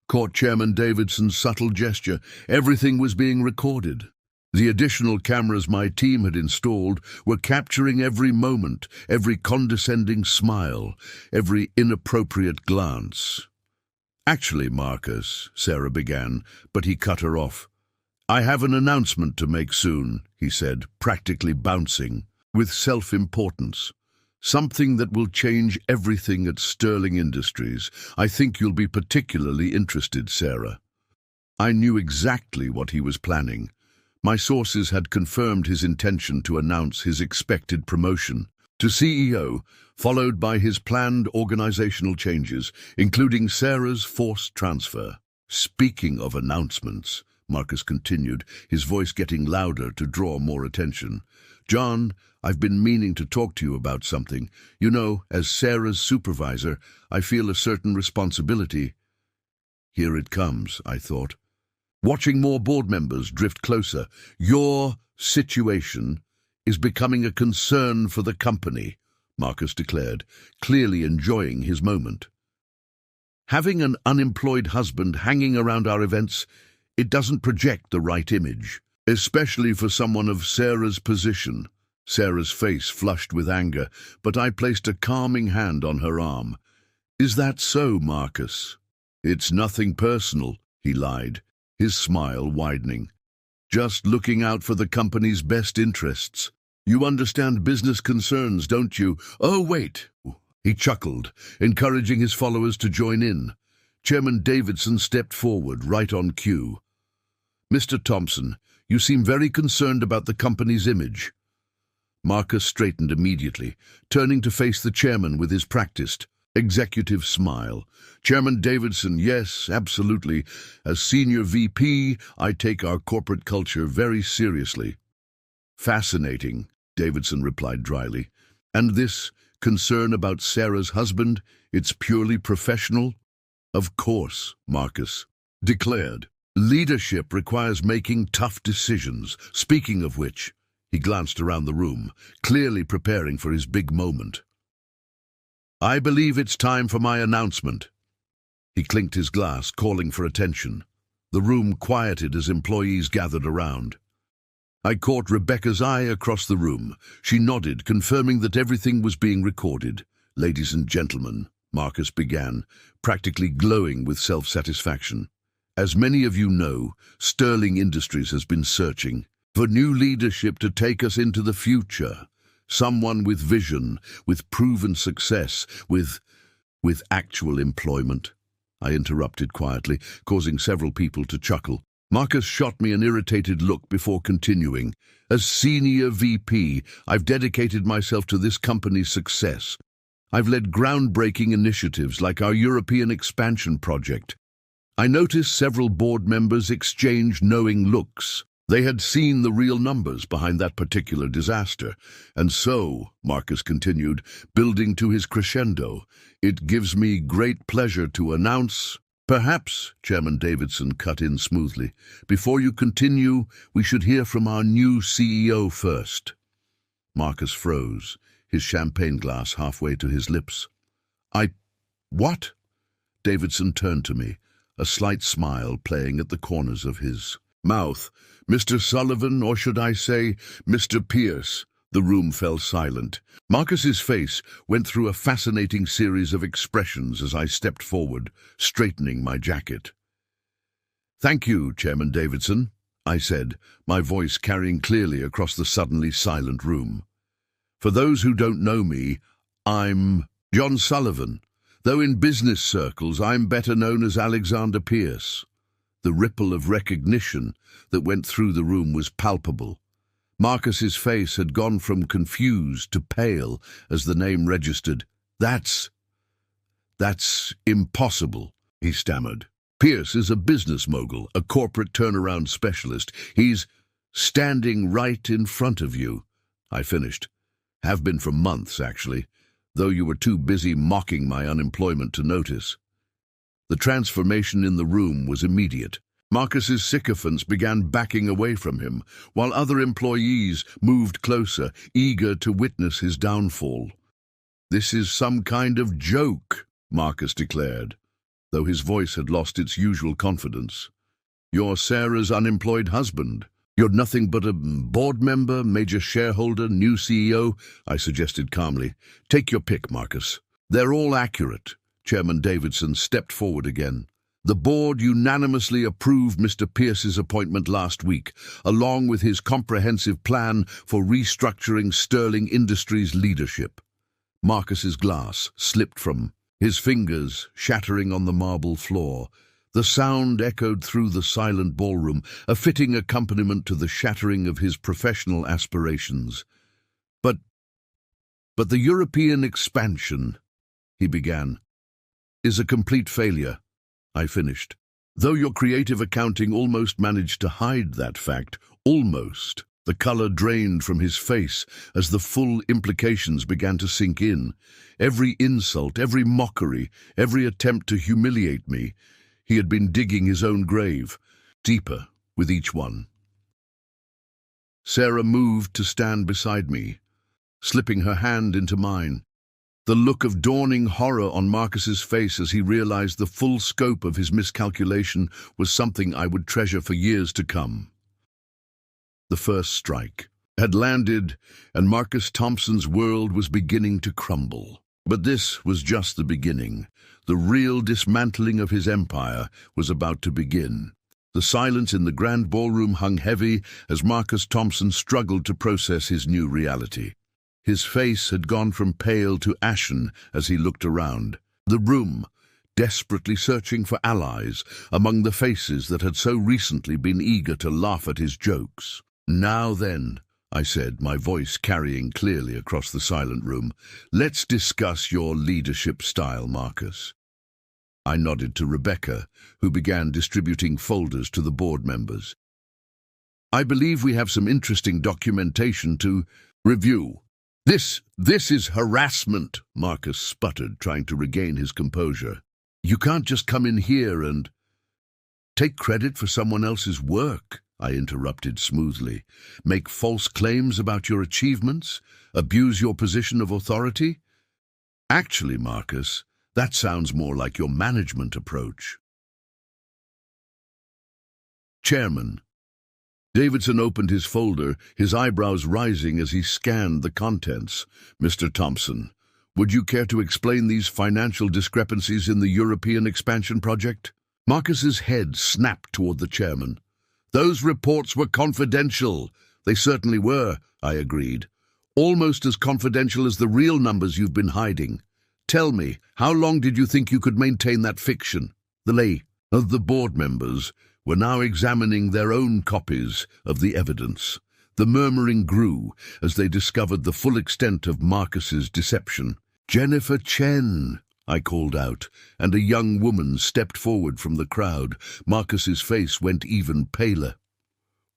Caught Chairman Davidson's subtle gesture. Everything was being recorded. The additional cameras my team had installed were capturing every moment, every condescending smile, every inappropriate glance. "Actually, Marcus," Sarah began, but he cut her off. "I have an announcement to make soon," he said, practically bouncing, with self-importance. "Something that will change everything at Sterling Industries. I think you'll be particularly interested, Sarah." I knew exactly what he was planning. My sources had confirmed his intention to announce his expected promotion to CEO, followed by his planned organizational changes, including Sarah's forced transfer. "Speaking of announcements," Marcus continued, his voice getting louder to draw more attention, "John, I've been meaning to talk to you about something. You know, as Sarah's supervisor, I feel a certain responsibility." Here it comes, I thought. Watching more board members drift closer, "Your situation is becoming a concern for the company," Marcus declared, clearly enjoying his moment. "Having an unemployed husband hanging around our events, it doesn't project the right image, especially for someone of Sarah's position." Sarah's face flushed with anger, but I placed a calming hand on her arm. "Is that so, Marcus?" "It's nothing personal," he lied, his smile widening. "Just looking out for the company's best interests. You understand business concerns, don't you?" "Oh, wait," he chuckled, encouraging his followers to join in. Chairman Davidson stepped forward, right on cue. "Mr. Thompson, you seem very concerned about the company's image." Marcus straightened immediately, turning to face the chairman with his practiced, executive smile. "Chairman Davidson, yes, absolutely. As senior VP, I take our corporate culture very seriously." "Fascinating," Davidson replied dryly. "And this concern about Sarah's husband, it's purely professional?" "Of course," Marcus declared. "Leadership requires making tough decisions. Speaking of which," he glanced around the room, clearly preparing for his big moment. "I believe it's time for my announcement." He clinked his glass, calling for attention. The room quieted as employees gathered around. I caught Rebecca's eye across the room. She nodded, confirming that everything was being recorded. Ladies and gentlemen, Marcus began, practically glowing with self-satisfaction. As many of you know, Sterling Industries has been searching for new leadership to take us into the future. Someone with vision, with proven success, with actual employment. I interrupted quietly, causing several people to chuckle. Marcus shot me an irritated look before continuing. As Senior VP, I've dedicated myself to this company's success. I've led groundbreaking initiatives like our European expansion project. I noticed several board members exchange knowing looks. They had seen the real numbers behind that particular disaster. And so, Marcus continued, building to his crescendo, it gives me great pleasure to announce... Perhaps, Chairman Davidson cut in smoothly, before you continue, we should hear from our new CEO first. Marcus froze, his champagne glass halfway to his lips. What? Davidson turned to me, a slight smile playing at the corners of his mouth. Mr. Sullivan, or should I say, Mr. Pierce. The room fell silent. Marcus's face went through a fascinating series of expressions as I stepped forward, straightening my jacket. Thank you, Chairman Davidson, I said, my voice carrying clearly across the suddenly silent room. For those who don't know me, I'm John Sullivan, though in business circles I'm better known as Alexander Pierce. The ripple of recognition that went through the room was palpable. Marcus's face had gone from confused to pale as the name registered. That's impossible, he stammered. Pierce is a business mogul, a corporate turnaround specialist. He's standing right in front of you, I finished. Have been for months, actually, though you were too busy mocking my unemployment to notice. The transformation in the room was immediate. Marcus's sycophants began backing away from him, while other employees moved closer, eager to witness his downfall. This is some kind of joke, Marcus declared, though his voice had lost its usual confidence. You're Sarah's unemployed husband. You're nothing but a board member, major shareholder, new CEO, I suggested calmly. Take your pick, Marcus. They're all accurate. Chairman Davidson stepped forward again. The board unanimously approved Mr. Pierce's appointment last week, along with his comprehensive plan for restructuring Sterling Industries' leadership. Marcus's glass slipped from his fingers, shattering on the marble floor. The sound echoed through the silent ballroom, a fitting accompaniment to the shattering of his professional aspirations. But the European expansion, he began, is a complete failure, I finished. Though your creative accounting almost managed to hide that fact, almost. The color drained from his face as the full implications began to sink in. Every insult, every mockery, every attempt to humiliate me, he had been digging his own grave, deeper with each one. Sarah moved to stand beside me, slipping her hand into mine. The look of dawning horror on Marcus's face as he realized the full scope of his miscalculation was something I would treasure for years to come. The first strike had landed, and Marcus Thompson's world was beginning to crumble. But this was just the beginning. The real dismantling of his empire was about to begin. The silence in the Grand Ballroom hung heavy as Marcus Thompson struggled to process his new reality. His face had gone from pale to ashen as he looked around. The room, desperately searching for allies among the faces that had so recently been eager to laugh at his jokes. Now then, I said, my voice carrying clearly across the silent room, let's discuss your leadership style, Marcus. I nodded to Rebecca, who began distributing folders to the board members. I believe we have some interesting documentation to review. This is harassment, Marcus sputtered, trying to regain his composure. You can't just come in here and take credit for someone else's work, I interrupted smoothly. Make false claims about your achievements? Abuse your position of authority? Actually, Marcus, that sounds more like your management approach. Chairman. Davidson opened his folder, his eyebrows rising as he scanned the contents. Mr. Thompson, Would you care to explain these financial discrepancies in the European expansion project? Marcus's head snapped toward the chairman. Those reports were confidential. They certainly were, I agreed. Almost as confidential as the real numbers you've been hiding. Tell me, how long did you think you could maintain that fiction? The board members were now examining their own copies of the evidence. The murmuring grew as they discovered the full extent of Marcus's deception. Jennifer Chen, I called out, and a young woman stepped forward from the crowd. Marcus's face went even paler.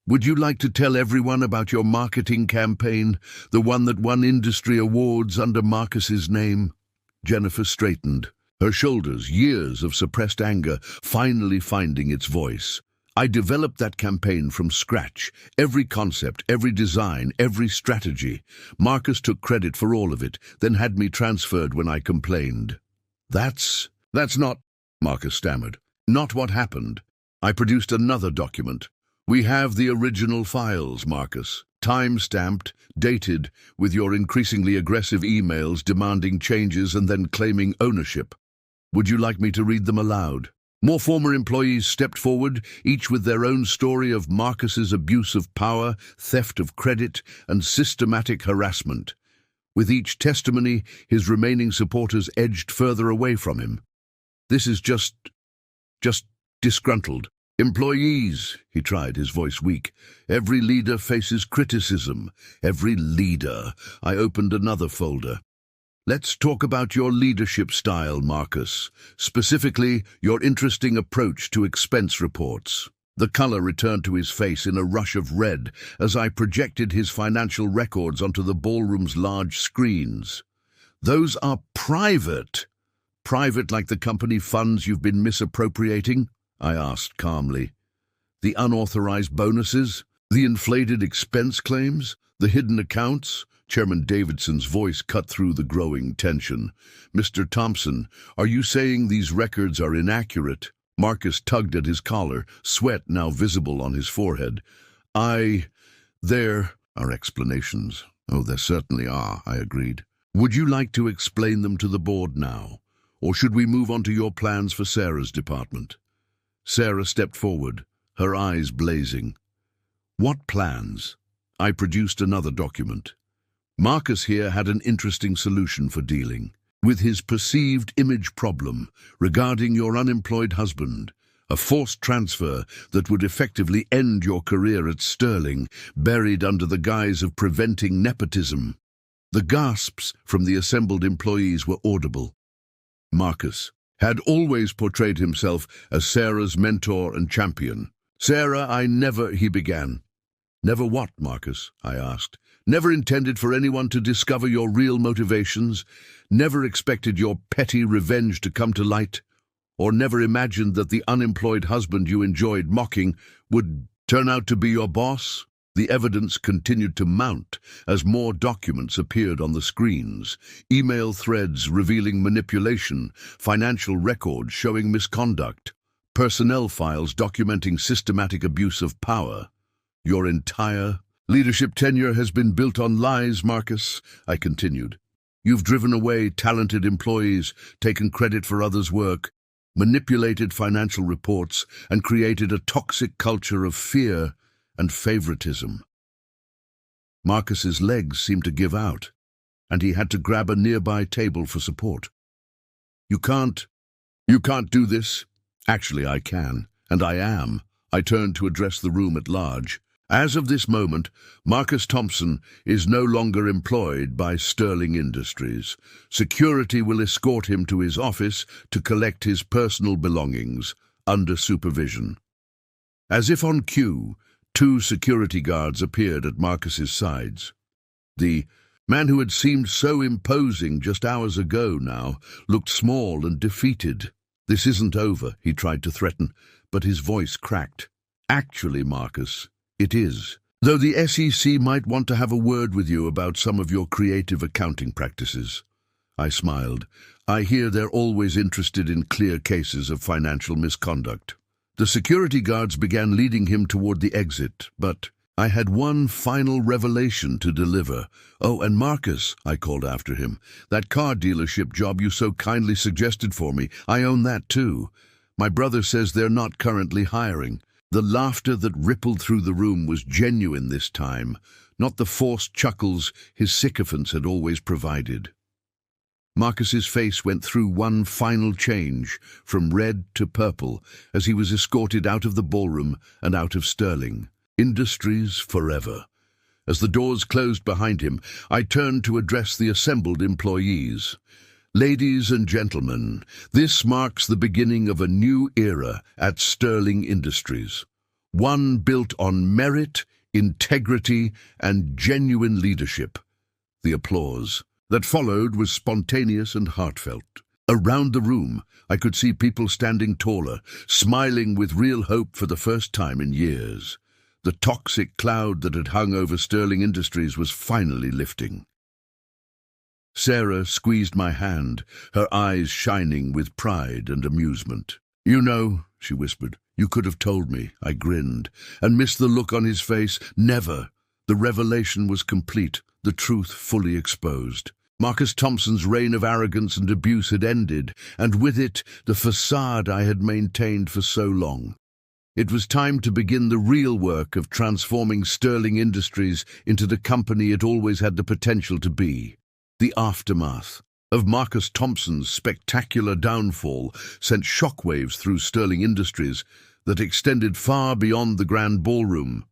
Would you like to tell everyone about your marketing campaign, the one that won industry awards under Marcus's name? Jennifer straightened, her shoulders, years of suppressed anger, finally finding its voice. I developed that campaign from scratch. Every concept, every design, every strategy. Marcus took credit for all of it, then had me transferred when I complained. That's not, Marcus stammered. Not what happened. I produced another document. We have the original files, Marcus. Time-stamped, dated, with your increasingly aggressive emails demanding changes and then claiming ownership. Would you like me to read them aloud? More former employees stepped forward, each with their own story of Marcus's abuse of power, theft of credit, and systematic harassment. With each testimony, his remaining supporters edged further away from him. This is just disgruntled. Employees, he tried, his voice weak. Every leader faces criticism. Every leader. I opened another folder. Let's talk about your leadership style, Marcus. Specifically, your interesting approach to expense reports. The color returned to his face in a rush of red as I projected his financial records onto the ballroom's large screens. Those are private. Private like the company funds you've been misappropriating? I asked calmly. The unauthorized bonuses? The inflated expense claims? The hidden accounts? Chairman Davidson's voice cut through the growing tension. Mr. Thompson, are you saying these records are inaccurate? Marcus tugged at his collar, sweat now visible on his forehead. There are explanations. Oh, there certainly are, I agreed. Would you like to explain them to the board now? Or should we move on to your plans for Sarah's department? Sarah stepped forward, her eyes blazing. What plans? I produced another document. Marcus here had an interesting solution for dealing with his perceived image problem regarding your unemployed husband, a forced transfer that would effectively end your career at Sterling, buried under the guise of preventing nepotism. The gasps from the assembled employees were audible. Marcus had always portrayed himself as Sarah's mentor and champion. He began. Never what, Marcus? I asked. Never intended for anyone to discover your real motivations? Never expected your petty revenge to come to light? Or never imagined that the unemployed husband you enjoyed mocking would turn out to be your boss? The evidence continued to mount as more documents appeared on the screens. Email threads revealing manipulation, financial records showing misconduct, personnel files documenting systematic abuse of power. Your entire leadership tenure has been built on lies, Marcus, I continued. You've driven away talented employees, taken credit for others' work, manipulated financial reports, and created a toxic culture of fear and favoritism. Marcus's legs seemed to give out, and he had to grab a nearby table for support. You can't do this. Actually, I can, and I am. I turned to address the room at large. As of this moment, Marcus Thompson is no longer employed by Sterling Industries. Security will escort him to his office to collect his personal belongings, under supervision. As if on cue, 2 security guards appeared at Marcus's sides. The man who had seemed so imposing just hours ago now looked small and defeated. This isn't over, he tried to threaten, but his voice cracked. Actually, Marcus, it is. Though the SEC might want to have a word with you about some of your creative accounting practices. I smiled. I hear they're always interested in clear cases of financial misconduct. The security guards began leading him toward the exit, but I had one final revelation to deliver. "Oh, and Marcus," I called after him, "that car dealership job you so kindly suggested for me, I own that too. My brother says they're not currently hiring." The laughter that rippled through the room was genuine this time, not the forced chuckles his sycophants had always provided. Marcus's face went through one final change, from red to purple, as he was escorted out of the ballroom and out of Sterling Industries forever. As the doors closed behind him, I turned to address the assembled employees. "Ladies and gentlemen, this marks the beginning of a new era at Sterling Industries, one built on merit, integrity, and genuine leadership." The applause that followed was spontaneous and heartfelt. Around the room, I could see people standing taller, smiling with real hope for the first time in years. The toxic cloud that had hung over Sterling Industries was finally lifting. Sarah squeezed my hand, her eyes shining with pride and amusement. "You know," she whispered, "you could have told me." I grinned, and missed the look on his face. Never. The revelation was complete, the truth fully exposed. Marcus Thompson's reign of arrogance and abuse had ended, and with it, the facade I had maintained for so long. It was time to begin the real work of transforming Sterling Industries into the company it always had the potential to be. The aftermath of Marcus Thompson's spectacular downfall sent shockwaves through Sterling Industries that extended far beyond the Grand Ballroom.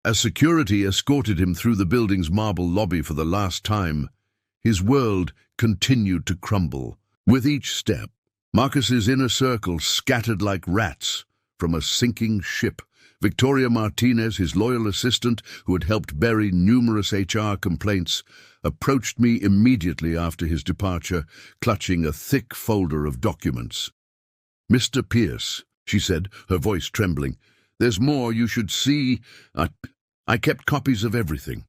As security escorted him through the building's marble lobby for the last time, his world continued to crumble. With each step, Marcus's inner circle scattered like rats from a sinking ship. Victoria Martinez, his loyal assistant, who had helped bury numerous HR complaints, approached me immediately after his departure, clutching a thick folder of documents. "Mr. Pierce," she said, her voice trembling, "there's more you should see. I kept copies of everything."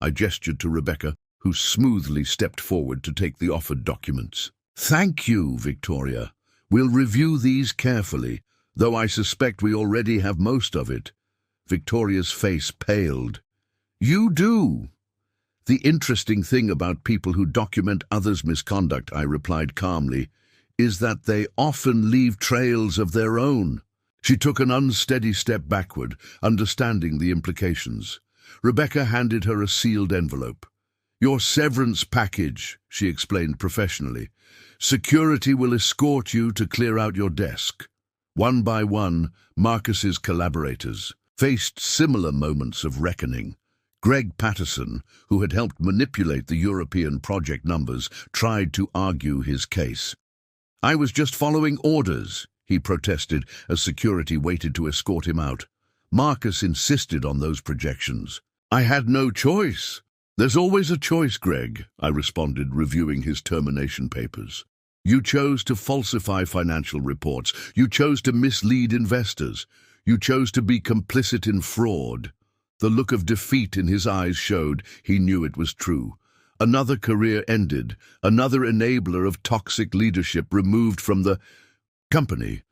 I gestured to Rebecca, who smoothly stepped forward to take the offered documents. "Thank you, Victoria. We'll review these carefully, though I suspect we already have most of it." Victoria's face paled. "You do?" "The interesting thing about people who document others' misconduct," I replied calmly, "is that they often leave trails of their own." She took an unsteady step backward, understanding the implications. Rebecca handed her a sealed envelope. "Your severance package," she explained professionally. "Security will escort you to clear out your desk." One by one, Marcus's collaborators faced similar moments of reckoning. Greg Patterson, who had helped manipulate the European project numbers, tried to argue his case. "I was just following orders," he protested as security waited to escort him out. Marcus insisted on those projections. "I had no choice." "There's always a choice, Greg," I responded, reviewing his termination papers. "You chose to falsify financial reports. You chose to mislead investors. You chose to be complicit in fraud." The look of defeat in his eyes showed he knew it was true. Another career ended, another enabler of toxic leadership removed from the company.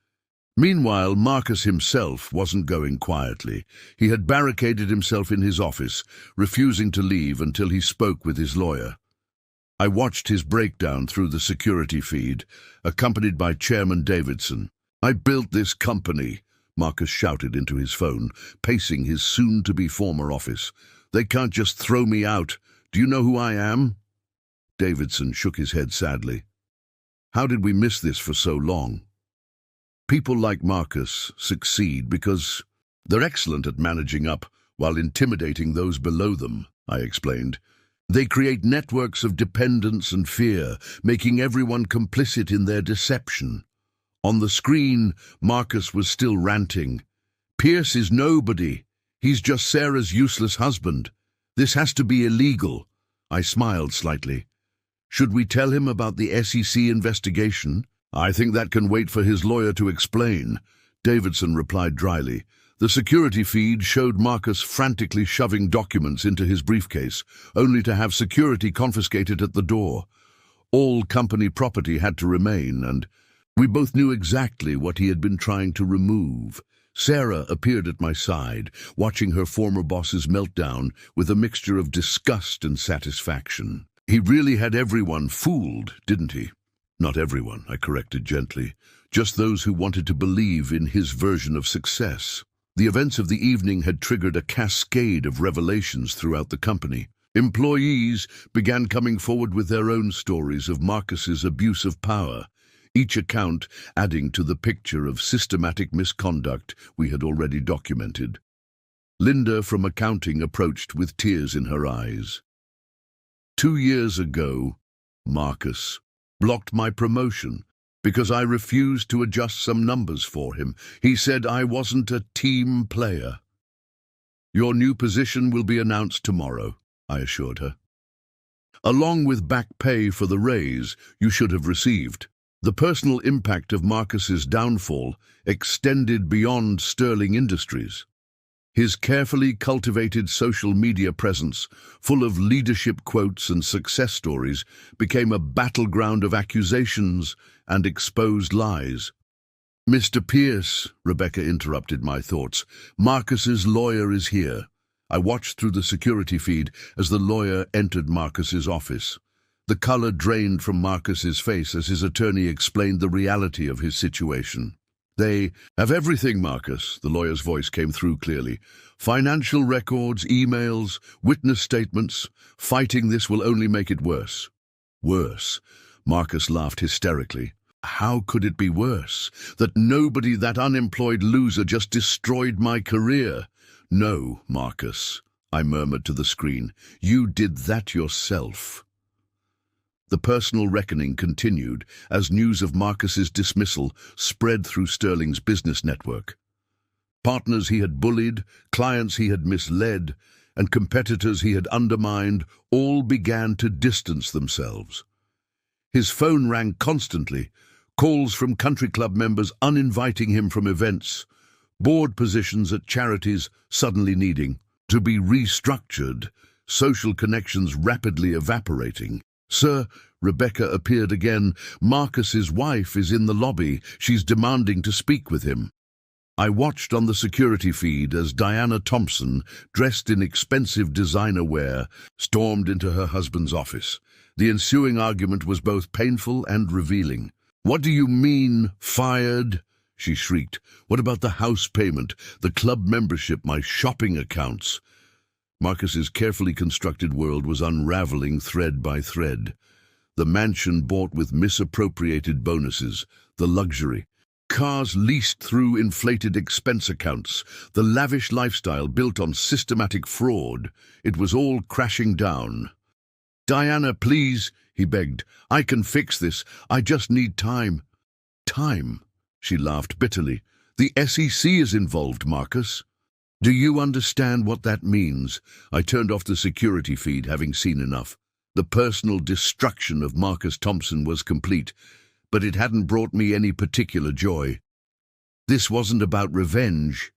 Meanwhile, Marcus himself wasn't going quietly. He had barricaded himself in his office, refusing to leave until he spoke with his lawyer. I watched his breakdown through the security feed, accompanied by Chairman Davidson. "I built this company," Marcus shouted into his phone, pacing his soon-to-be former office. "They can't just throw me out. Do you know who I am?" Davidson shook his head sadly. "How did we miss this for so long?" "People like Marcus succeed because they're excellent at managing up while intimidating those below them," I explained. "They create networks of dependence and fear, making everyone complicit in their deception." On the screen, Marcus was still ranting. "Pierce is nobody. He's just Sarah's useless husband. This has to be illegal." I smiled slightly. "Should we tell him about the SEC investigation?" "I think that can wait for his lawyer to explain," Davidson replied dryly. The security feed showed Marcus frantically shoving documents into his briefcase, only to have security confiscated at the door. All company property had to remain, and we both knew exactly what he had been trying to remove: Sarah appeared at my side, watching her former boss's meltdown with a mixture of disgust and satisfaction. He really had everyone fooled, didn't he? Not everyone, I corrected gently. Just those who wanted to believe in his version of success. The events of the evening had triggered a cascade of revelations throughout the company. Employees began coming forward with their own stories of Marcus's abuse of power, each account adding to the picture of systematic misconduct we had already documented. Linda from accounting approached with tears in her eyes. 2 years ago, Marcus blocked my promotion because I refused to adjust some numbers for him. He said I wasn't a team player. Your new position will be announced tomorrow, I assured her. Along with back pay for the raise you should have received. The personal impact of Marcus's downfall extended beyond Sterling Industries. His carefully cultivated social media presence, full of leadership quotes and success stories, became a battleground of accusations and exposed lies. Mr. Pierce, Rebecca interrupted my thoughts. Marcus's lawyer is here. I watched through the security feed as the lawyer entered Marcus's office. The color drained from Marcus's face as his attorney explained the reality of his situation. They have everything, Marcus, the lawyer's voice came through clearly. Financial records, emails, witness statements. Fighting this will only make it worse. Worse? Marcus laughed hysterically. How could it be worse? That that unemployed loser just destroyed my career. No, Marcus, I murmured to the screen. You did that yourself. The personal reckoning continued as news of Marcus's dismissal spread through Sterling's business network. Partners he had bullied, clients he had misled, and competitors he had undermined all began to distance themselves. His phone rang constantly, calls from country club members uninviting him from events, board positions at charities suddenly needing to be restructured, social connections rapidly evaporating. Sir, Rebecca appeared again. Marcus's wife is in the lobby. She's demanding to speak with him. I watched on the security feed as Diana Thompson, dressed in expensive designer wear, stormed into her husband's office. The ensuing argument was both painful and revealing. What do you mean, fired? She shrieked. What about the house payment, the club membership, my shopping accounts? Marcus's carefully constructed world was unraveling thread by thread. The mansion bought with misappropriated bonuses, the luxury, cars leased through inflated expense accounts, the lavish lifestyle built on systematic fraud. It was all crashing down. Diana, please, he begged. I can fix this. I just need time. Time? She laughed bitterly. The SEC is involved, Marcus. Do you understand what that means? I turned off the security feed, having seen enough. The personal destruction of Marcus Thompson was complete, but it hadn't brought me any particular joy. This wasn't about revenge.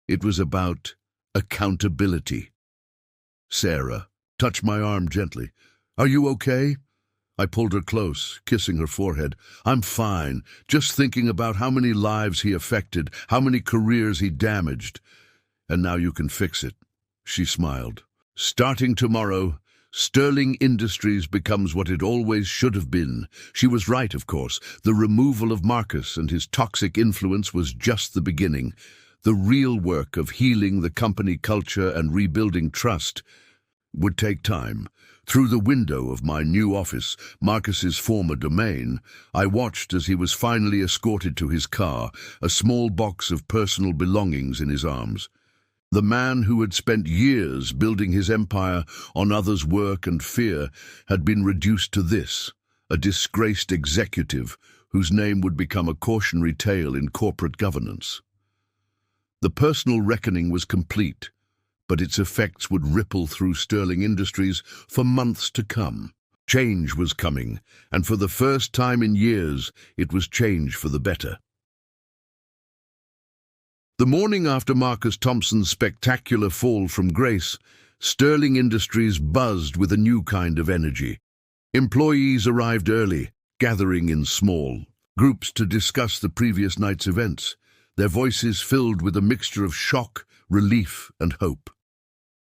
It was about accountability. Sarah touched my arm gently. Are you okay? I pulled her close, kissing her forehead. I'm fine, just thinking about how many lives he affected, how many careers he damaged. And now you can fix it. She smiled. Starting tomorrow, Sterling Industries becomes what it always should have been. She was right, of course. The removal of Marcus and his toxic influence was just the beginning. The real work of healing the company culture and rebuilding trust would take time. Through the window of my new office, Marcus's former domain, I watched as he was finally escorted to his car, a small box of personal belongings in his arms. The man who had spent years building his empire on others' work and fear had been reduced to this, a disgraced executive whose name would become a cautionary tale in corporate governance. The personal reckoning was complete, but its effects would ripple through Sterling Industries for months to come. Change was coming, and for the first time in years, it was change for the better. The morning after Marcus Thompson's spectacular fall from grace, Sterling Industries buzzed with a new kind of energy. Employees arrived early, gathering in small groups to discuss the previous night's events. their voices filled with a mixture of shock, relief, and hope.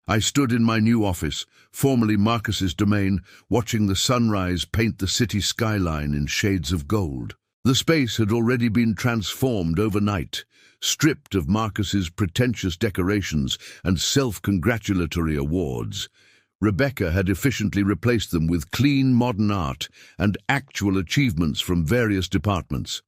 I stood in my new office, formerly Marcus's domain, watching the sunrise paint the city skyline in shades of gold. The space had already been transformed overnight, stripped of Marcus's pretentious decorations and self-congratulatory awards. Rebecca had efficiently replaced them with clean modern art and actual achievements from various departments.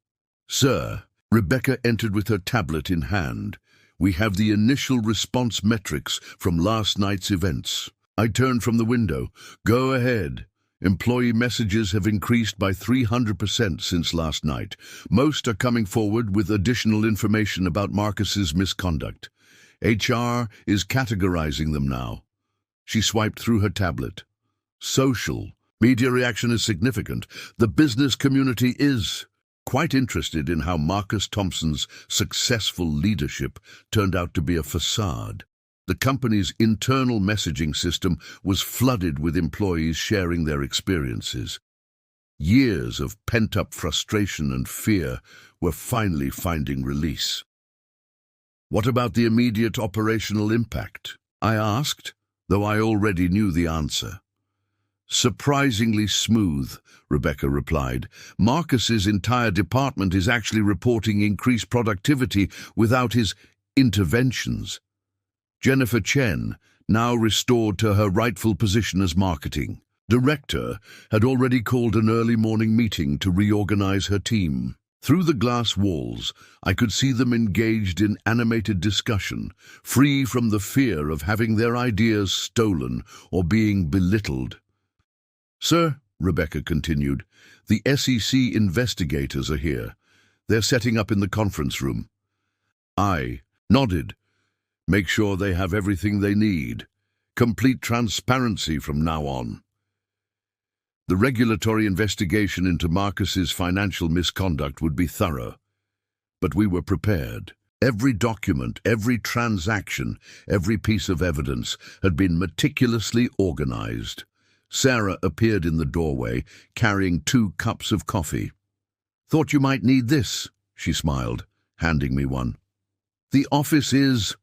"Sir," Rebecca entered with her tablet in hand, "we have the initial response metrics from last night's events." I turned from the window. "Go ahead. Employee messages have increased by 300% since last night. Most are coming forward with additional information about Marcus's misconduct. HR is categorizing them now." She swiped through her tablet. "Social. Media reaction is significant. The business community is quite interested in how Marcus Thompson's successful leadership turned out to be a facade." The company's internal messaging system was flooded with employees sharing their experiences. Years of pent-up frustration and fear were finally finding release. "What about the immediate operational impact?" I asked, though I already knew the answer. "Surprisingly smooth," Rebecca replied. "Marcus's entire department is actually reporting increased productivity without his interventions. Jennifer Chen, now restored to her rightful position as marketing director, had already called an early morning meeting to reorganize her team. Through the glass walls, I could see them engaged in animated discussion, free from the fear of having their ideas stolen or being belittled. "Sir," Rebecca continued, "the SEC investigators are here. They're setting up in the conference room." I nodded. "Make sure they have everything they need. Complete transparency from now on." The regulatory investigation into Marcus's financial misconduct would be thorough, but we were prepared. Every document, every transaction, every piece of evidence had been meticulously organized. Sarah appeared in the doorway, carrying 2 cups of coffee. "Thought you might need this," she smiled, handing me one. "The office is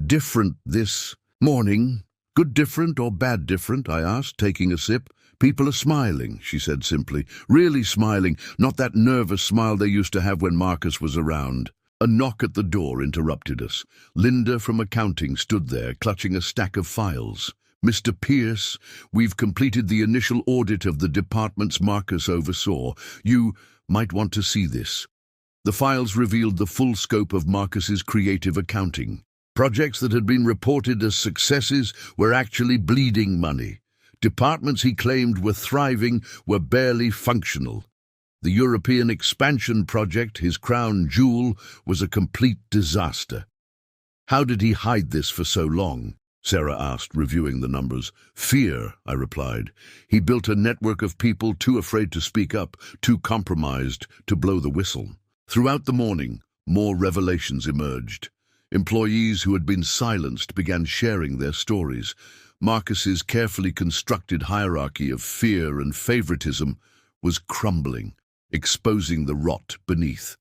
different this morning." "Good different or bad different?" I asked, taking a sip. "People are smiling," she said simply. "Really smiling, not that nervous smile they used to have when Marcus was around." A knock at the door interrupted us. Linda from accounting stood there, clutching a stack of files. "Mr. Pierce, we've completed the initial audit of the departments Marcus oversaw. You might want to see this." The files revealed the full scope of Marcus's creative accounting. Projects that had been reported as successes were actually bleeding money. Departments he claimed were thriving were barely functional. The European expansion project, his crown jewel, was a complete disaster. "How did he hide this for so long?" Sarah asked, reviewing the numbers. "Fear," I replied. "He built a network of people too afraid to speak up, too compromised to blow the whistle." Throughout the morning, more revelations emerged. Employees who had been silenced began sharing their stories. Marcus's carefully constructed hierarchy of fear and favoritism was crumbling, exposing the rot beneath.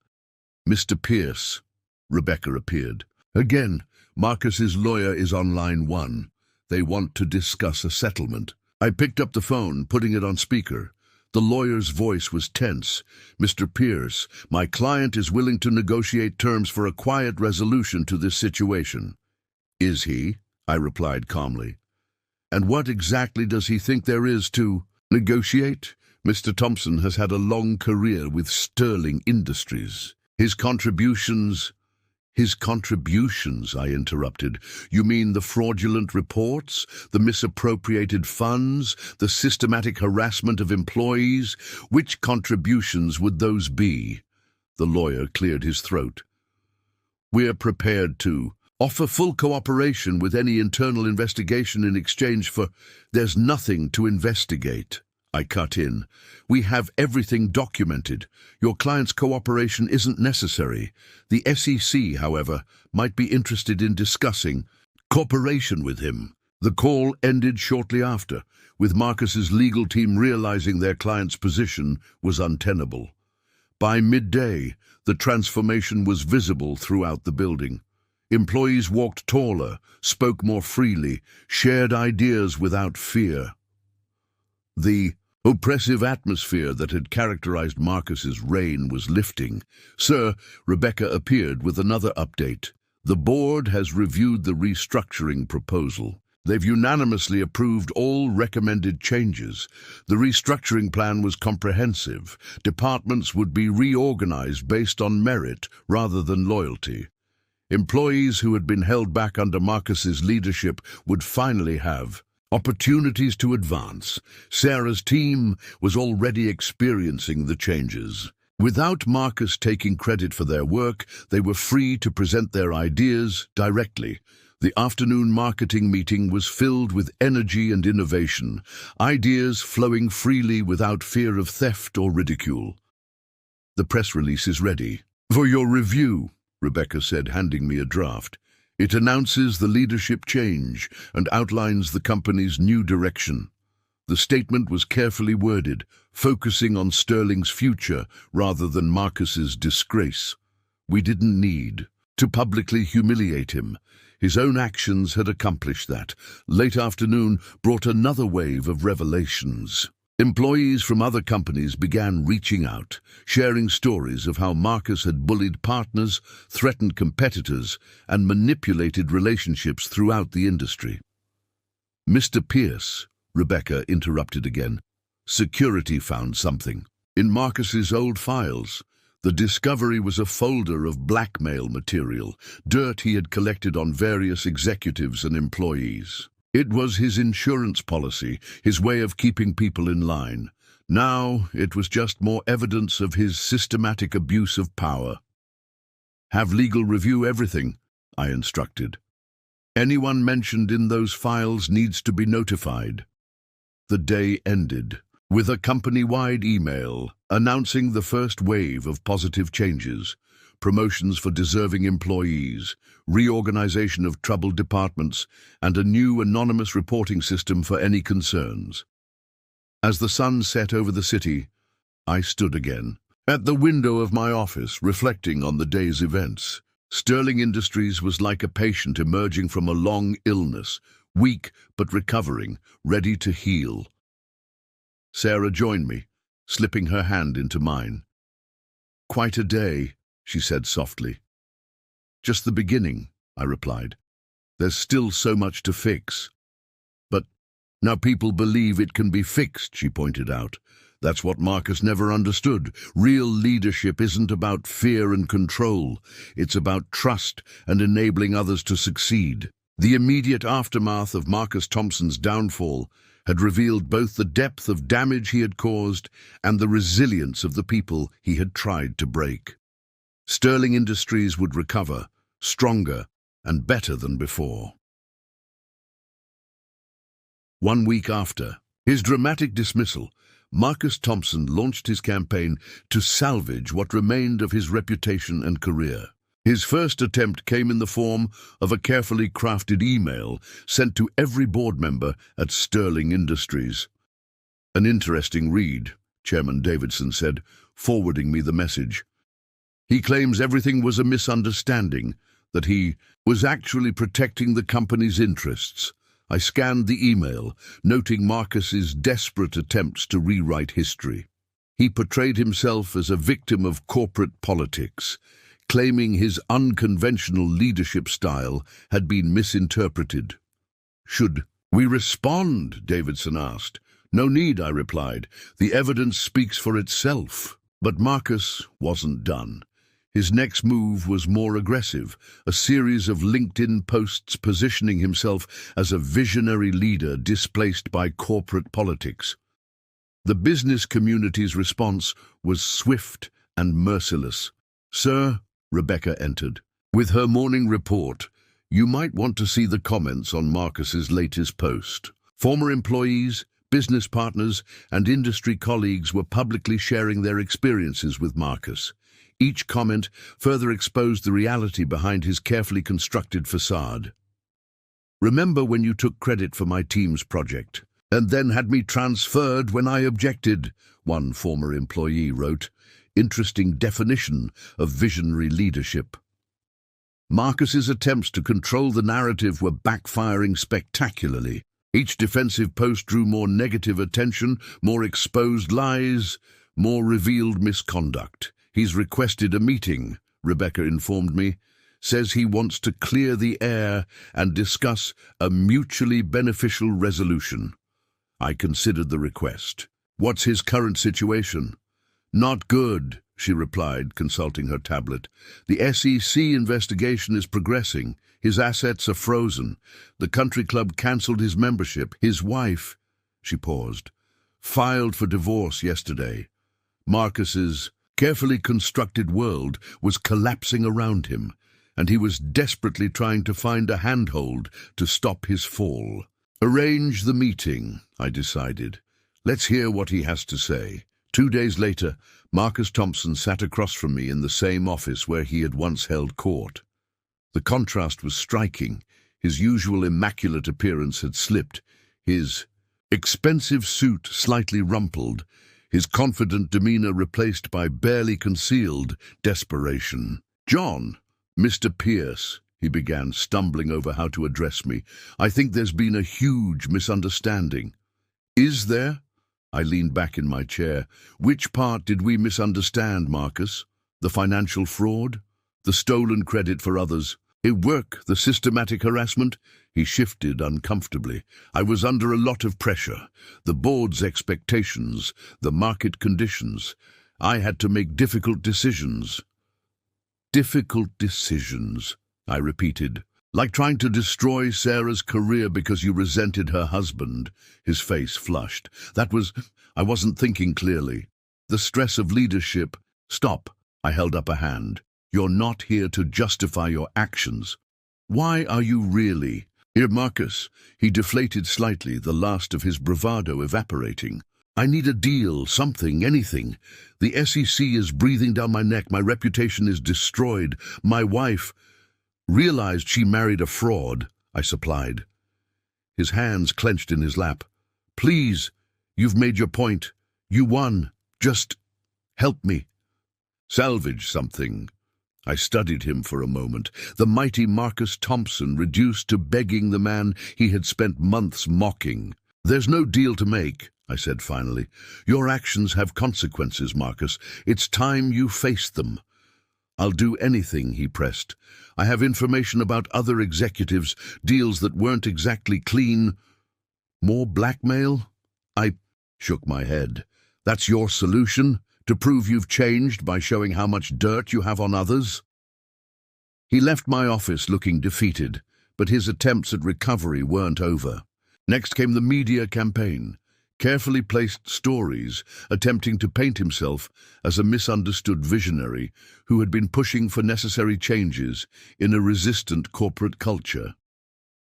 "Mr. Pierce," Rebecca appeared. "Again, Marcus's lawyer is on line 1. They want to discuss a settlement." I picked up the phone, putting it on speaker. The lawyer's voice was tense. "Mr. Pierce, my client is willing to negotiate terms for a quiet resolution to this situation." "Is he?" I replied calmly. "And what exactly does he think there is to negotiate?" "Mr. Thompson has had a long career with Sterling Industries. His contributions, I interrupted. "You mean the fraudulent reports, the misappropriated funds, the systematic harassment of employees? Which contributions would those be?" The lawyer cleared his throat. "We're prepared to offer full cooperation with any internal investigation in exchange for—" "There's nothing to investigate," I cut in. "We have everything documented. Your client's cooperation isn't necessary. The SEC, however, might be interested in discussing cooperation with him." The call ended shortly after, with Marcus's legal team realizing their client's position was untenable. By midday, the transformation was visible throughout the building. Employees walked taller, spoke more freely, shared ideas without fear. The oppressive atmosphere that had characterized Marcus's reign was lifting. "Sir," Rebecca appeared with another update. "The board has reviewed the restructuring proposal. They've unanimously approved all recommended changes. The restructuring plan was comprehensive. Departments would be reorganized based on merit rather than loyalty. Employees who had been held back under Marcus's leadership would finally have opportunities to advance." Sarah's team was already experiencing the changes. Without Marcus taking credit for their work, they were free to present their ideas directly. The afternoon marketing meeting was filled with energy and innovation, ideas flowing freely without fear of theft or ridicule. "The press release is ready." "For your review," Rebecca said, handing me a draft. "It announces the leadership change and outlines the company's new direction." The statement was carefully worded, focusing on Sterling's future rather than Marcus's disgrace. We didn't need to publicly humiliate him. His own actions had accomplished that. Late afternoon brought another wave of revelations. Employees from other companies began reaching out, sharing stories of how Marcus had bullied partners, threatened competitors, and manipulated relationships throughout the industry. "Mr. Pierce," Rebecca interrupted again. "Security found something. In Marcus's old files, the discovery was a folder of blackmail material, dirt he had collected on various executives and employees. It was his insurance policy, his way of keeping people in line. Now it was just more evidence of his systematic abuse of power." "Have legal review everything," I instructed. "Anyone mentioned in those files needs to be notified." The day ended with a company-wide email announcing the first wave of positive changes: promotions for deserving employees, reorganization of troubled departments, and a new anonymous reporting system for any concerns. As the sun set over the city, I stood again at the window of my office, reflecting on the day's events. Sterling Industries was like a patient emerging from a long illness, weak but recovering, ready to heal. Sarah joined me, slipping her hand into mine. "Quite a day," she said softly. "Just the beginning," I replied. "There's still so much to fix." "But now people believe it can be fixed," she pointed out. "That's what Marcus never understood. Real leadership isn't about fear and control. It's about trust and enabling others to succeed." The immediate aftermath of Marcus Thompson's downfall had revealed both the depth of damage he had caused and the resilience of the people he had tried to break. Sterling Industries would recover, stronger and better than before. 1 week after his dramatic dismissal, Marcus Thompson launched his campaign to salvage what remained of his reputation and career. His first attempt came in the form of a carefully crafted email sent to every board member at Sterling Industries. "An interesting read," Chairman Davidson said, forwarding me the message. "He claims everything was a misunderstanding, that he was actually protecting the company's interests." I scanned the email, noting Marcus's desperate attempts to rewrite history. He portrayed himself as a victim of corporate politics, claiming his unconventional leadership style had been misinterpreted. "Should we respond?" Davidson asked. "No need," I replied. "The evidence speaks for itself." But Marcus wasn't done. His next move was more aggressive, a series of LinkedIn posts positioning himself as a visionary leader displaced by corporate politics. The business community's response was swift and merciless. "Sir," Rebecca entered with her morning report, "you might want to see the comments on Marcus's latest post." Former employees, business partners, and industry colleagues were publicly sharing their experiences with Marcus. Each comment further exposed the reality behind his carefully constructed facade. "Remember when you took credit for my team's project, and then had me transferred when I objected?" one former employee wrote. interesting definition of visionary leadership. Marcus's attempts to control the narrative were backfiring spectacularly. Each defensive post drew more negative attention, more exposed lies, more revealed misconduct. He's requested a meeting, Rebecca informed me. Says he wants to clear the air and discuss a mutually beneficial resolution. I considered the request. What's his current situation? Not good, she replied, consulting her tablet. The SEC investigation is progressing. His assets are frozen. The country club cancelled his membership. His wife, she paused, filed for divorce yesterday. Marcus's carefully constructed world was collapsing around him, and he was desperately trying to find a handhold to stop his fall. Arrange the meeting, I decided. Let's hear what he has to say. 2 days later, Marcus Thompson sat across from me in the same office where he had once held court. The contrast was striking. His usual immaculate appearance had slipped, his expensive suit slightly rumpled, his confident demeanor replaced by barely concealed desperation. "John, Mr. Pierce," he began, stumbling over how to address me, "I think there's been a huge misunderstanding." "Is there?" I leaned back in my chair. "Which part did we misunderstand, Marcus? The financial fraud? The stolen credit for others? Work, the systematic harassment?" He shifted uncomfortably. "I was under a lot of pressure. The board's expectations, the market conditions. I had to make difficult decisions." "Difficult decisions," I repeated. "Like trying to destroy Sarah's career because you resented her husband." His face flushed. I wasn't thinking clearly. "The stress of leadership." "Stop," I held up a hand. "You're not here to justify your actions. Why are you really?" "Here, Marcus." He deflated slightly, the last of his bravado evaporating. "I need a deal, something, anything. The SEC is breathing down my neck. My reputation is destroyed. My wife realized she married a fraud," I supplied. His hands clenched in his lap. "Please, you've made your point. You won. Just help me." "Salvage something." I studied him for a moment, the mighty Marcus Thompson reduced to begging the man he had spent months mocking. "There's no deal to make," I said finally. "Your actions have consequences, Marcus. It's time you faced them." "I'll do anything," he pressed. "I have information about other executives, deals that weren't exactly clean." "More blackmail?" I shook my head. "That's your solution? To prove you've changed by showing how much dirt you have on others?" He left my office looking defeated, but his attempts at recovery weren't over. Next came the media campaign, carefully placed stories attempting to paint himself as a misunderstood visionary who had been pushing for necessary changes in a resistant corporate culture.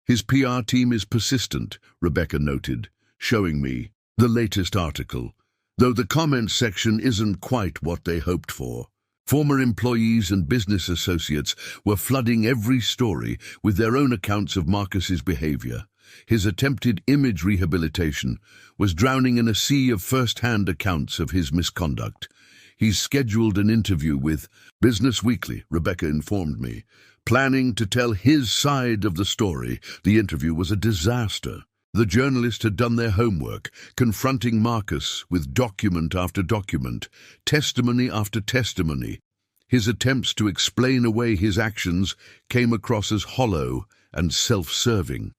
"His PR team is persistent," Rebecca noted, showing me the latest article, though the comments section isn't quite what they hoped for. Former employees and business associates were flooding every story with their own accounts of Marcus's behavior. His attempted image rehabilitation was drowning in a sea of first-hand accounts of his misconduct. "He's scheduled an interview with Business Weekly," Rebecca informed me, planning to tell his side of the story. The interview was a disaster. The journalist had done their homework, confronting Marcus with document after document, testimony after testimony. His attempts to explain away his actions came across as hollow and self-serving.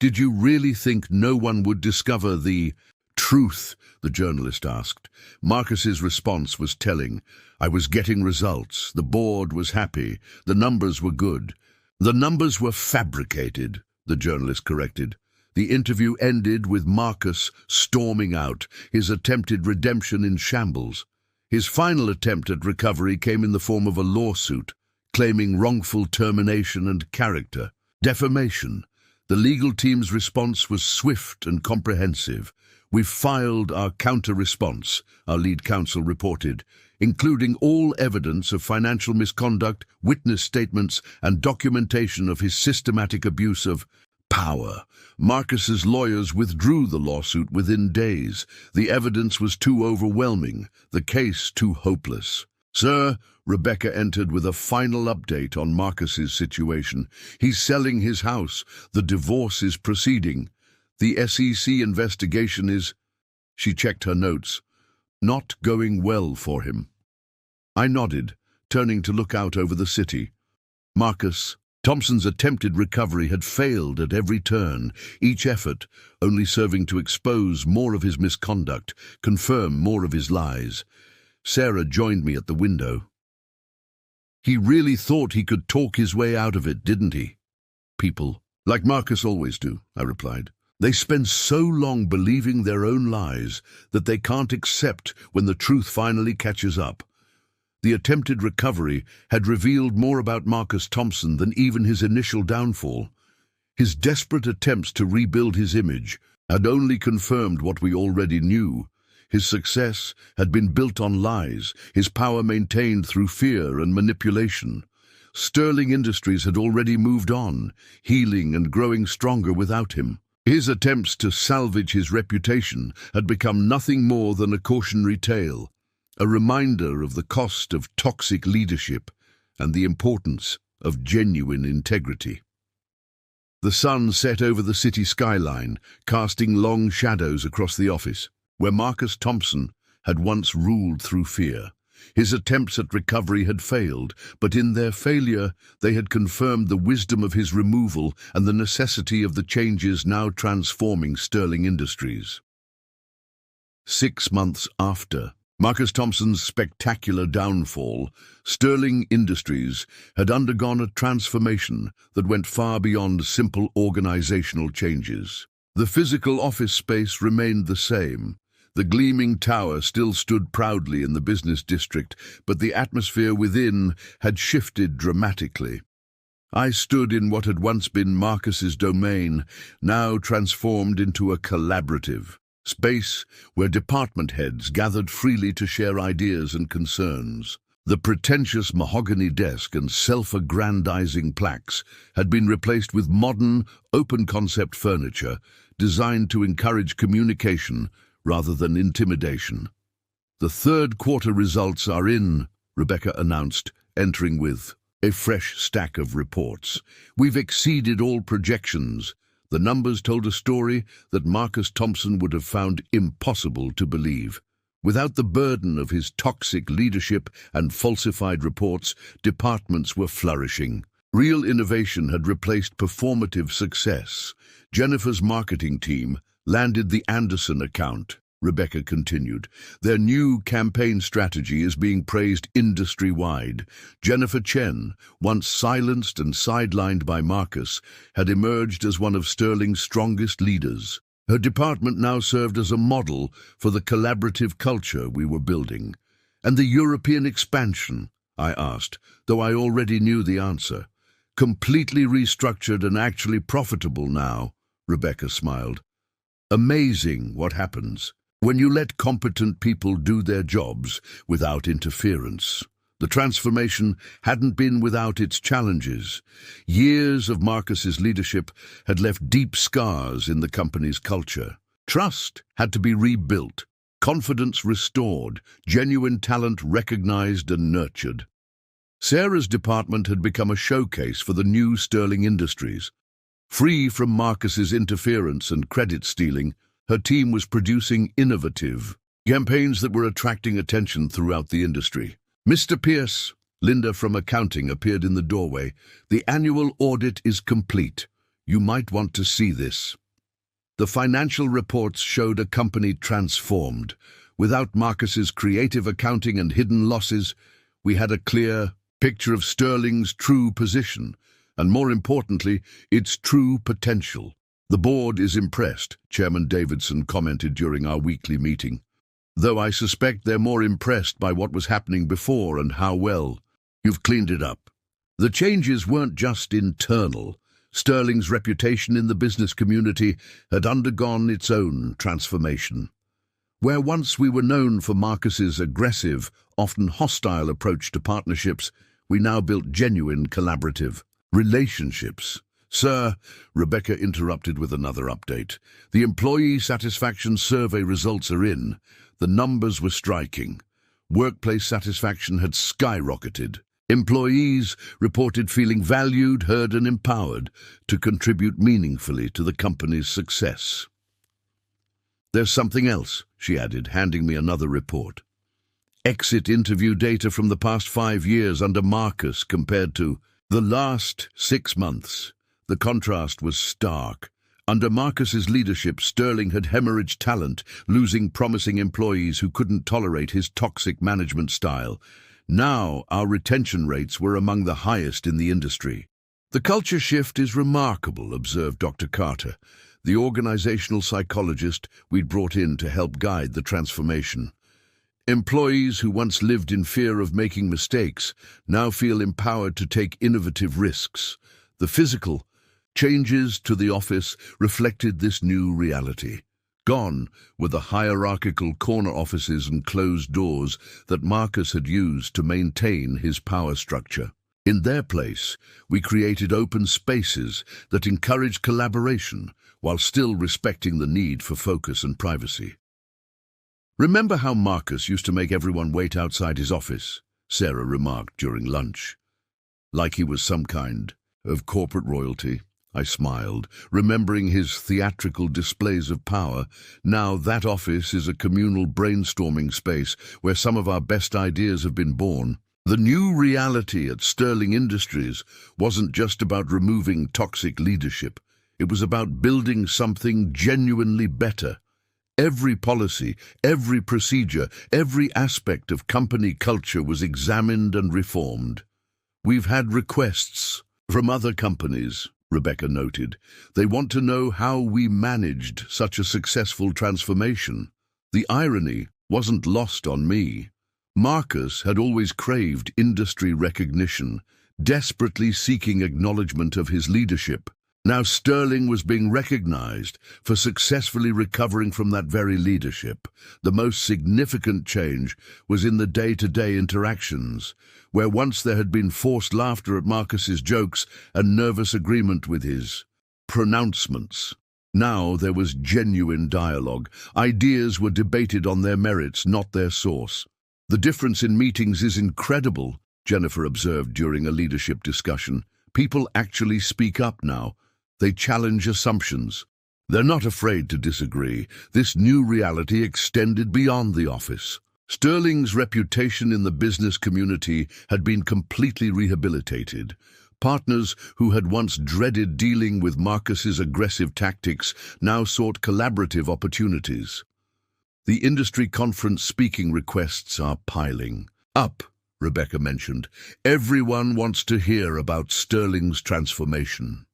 "Did you really think no one would discover the truth?" the journalist asked. Marcus's response was telling. "I was getting results. The board was happy. The numbers were good." "The numbers were fabricated," the journalist corrected. The interview ended with Marcus storming out, his attempted redemption in shambles. His final attempt at recovery came in the form of a lawsuit, claiming wrongful termination and character defamation. The legal team's response was swift and comprehensive. "We've filed our counter-response," our lead counsel reported, "including all evidence of financial misconduct, witness statements, and documentation of his systematic abuse of power. Marcus's lawyers withdrew the lawsuit within days. The evidence was too overwhelming, the case too hopeless. "Sir," Rebecca entered with a final update on Marcus's situation. "He's selling his house. The divorce is proceeding. The SEC investigation is—" She checked her notes. "Not going well for him." I nodded, turning to look out over the city. Marcus Thompson's attempted recovery had failed at every turn, each effort only serving to expose more of his misconduct, confirm more of his lies. Sarah joined me at the window. "He really thought he could talk his way out of it, didn't he?" "People, like Marcus always do," I replied. "They spend so long believing their own lies that they can't accept when the truth finally catches up." The attempted recovery had revealed more about Marcus Thompson than even his initial downfall. His desperate attempts to rebuild his image had only confirmed what we already knew. His success had been built on lies, his power maintained through fear and manipulation. Sterling Industries had already moved on, healing and growing stronger without him. His attempts to salvage his reputation had become nothing more than a cautionary tale, a reminder of the cost of toxic leadership and the importance of genuine integrity. The sun set over the city skyline, casting long shadows across the office, where Marcus Thompson had once ruled through fear. His attempts at recovery had failed, but in their failure they had confirmed the wisdom of his removal and the necessity of the changes now transforming Sterling Industries. 6 months after Marcus Thompson's spectacular downfall, Sterling Industries had undergone a transformation that went far beyond simple organizational changes. The physical office space remained the same. The gleaming tower still stood proudly in the business district, but the atmosphere within had shifted dramatically. I stood in what had once been Marcus's domain, now transformed into a collaborative space where department heads gathered freely to share ideas and concerns. The pretentious mahogany desk and self-aggrandizing plaques had been replaced with modern, open-concept furniture designed to encourage communication rather than intimidation. "The third quarter results are in," Rebecca announced, entering with a fresh stack of reports. "We've exceeded all projections." The numbers told a story that Marcus Thompson would have found impossible to believe. Without the burden of his toxic leadership and falsified reports, departments were flourishing. Real innovation had replaced performative success. Jennifer's marketing team landed the Anderson account, Rebecca continued. Their new campaign strategy is being praised industry-wide. Jennifer Chen, once silenced and sidelined by Marcus, had emerged as one of Sterling's strongest leaders. Her department now served as a model for the collaborative culture we were building. "And the European expansion?" I asked, though I already knew the answer. "Completely restructured and actually profitable now," Rebecca smiled. "Amazing what happens when you let competent people do their jobs without interference." The transformation hadn't been without its challenges. Years of Marcus's leadership had left deep scars in the company's culture. Trust had to be rebuilt, confidence restored, genuine talent recognized and nurtured. Sarah's department had become a showcase for the new Sterling Industries. Free from Marcus's interference and credit stealing, her team was producing innovative campaigns that were attracting attention throughout the industry. "Mr. Pierce," Linda from accounting appeared in the doorway. "The annual audit is complete. You might want to see this." The financial reports showed a company transformed. Without Marcus's creative accounting and hidden losses, we had a clear picture of Sterling's true position, and more importantly, its true potential. "The board is impressed," Chairman Davidson commented during our weekly meeting. "Though I suspect they're more impressed by what was happening before and how well you've cleaned it up." The changes weren't just internal. Sterling's reputation in the business community had undergone its own transformation. Where once we were known for Marcus's aggressive, often hostile approach to partnerships, we now built genuine collaborative relationships. Sir, Rebecca interrupted with another update. The employee satisfaction survey results are in. The numbers were striking. Workplace satisfaction had skyrocketed. Employees reported feeling valued, heard and empowered to contribute meaningfully to the company's success. There's something else, she added, handing me another report. Exit interview data from the past 5 years under Marcus compared to the last 6 months. The contrast was stark. Under Marcus's leadership, Sterling had hemorrhaged talent, losing promising employees who couldn't tolerate his toxic management style. Now, our retention rates were among the highest in the industry. The culture shift is remarkable, observed Dr. Carter, the organizational psychologist we'd brought in to help guide the transformation. Employees who once lived in fear of making mistakes now feel empowered to take innovative risks. The physical changes to the office reflected this new reality. Gone were the hierarchical corner offices and closed doors that Marcus had used to maintain his power structure. In their place, we created open spaces that encouraged collaboration while still respecting the need for focus and privacy. Remember how Marcus used to make everyone wait outside his office? Sarah remarked during lunch. Like he was some kind of corporate royalty. I smiled, remembering his theatrical displays of power. Now that office is a communal brainstorming space where some of our best ideas have been born. The new reality at Sterling Industries wasn't just about removing toxic leadership. It was about building something genuinely better. Every policy, every procedure, every aspect of company culture was examined and reformed. We've had requests from other companies, Rebecca noted. They want to know how we managed such a successful transformation. The irony wasn't lost on me. Marcus had always craved industry recognition, desperately seeking acknowledgement of his leadership. Now Sterling was being recognized for successfully recovering from that very leadership. The most significant change was in the day-to-day interactions, where once there had been forced laughter at Marcus's jokes and nervous agreement with his pronouncements. Now there was genuine dialogue. Ideas were debated on their merits, not their source. The difference in meetings is incredible, Jennifer observed during a leadership discussion. People actually speak up now. They challenge assumptions. They're not afraid to disagree. This new reality extended beyond the office. Sterling's reputation in the business community had been completely rehabilitated. Partners who had once dreaded dealing with Marcus's aggressive tactics now sought collaborative opportunities. The industry conference speaking requests are piling up, Rebecca mentioned. Everyone wants to hear about Sterling's transformation.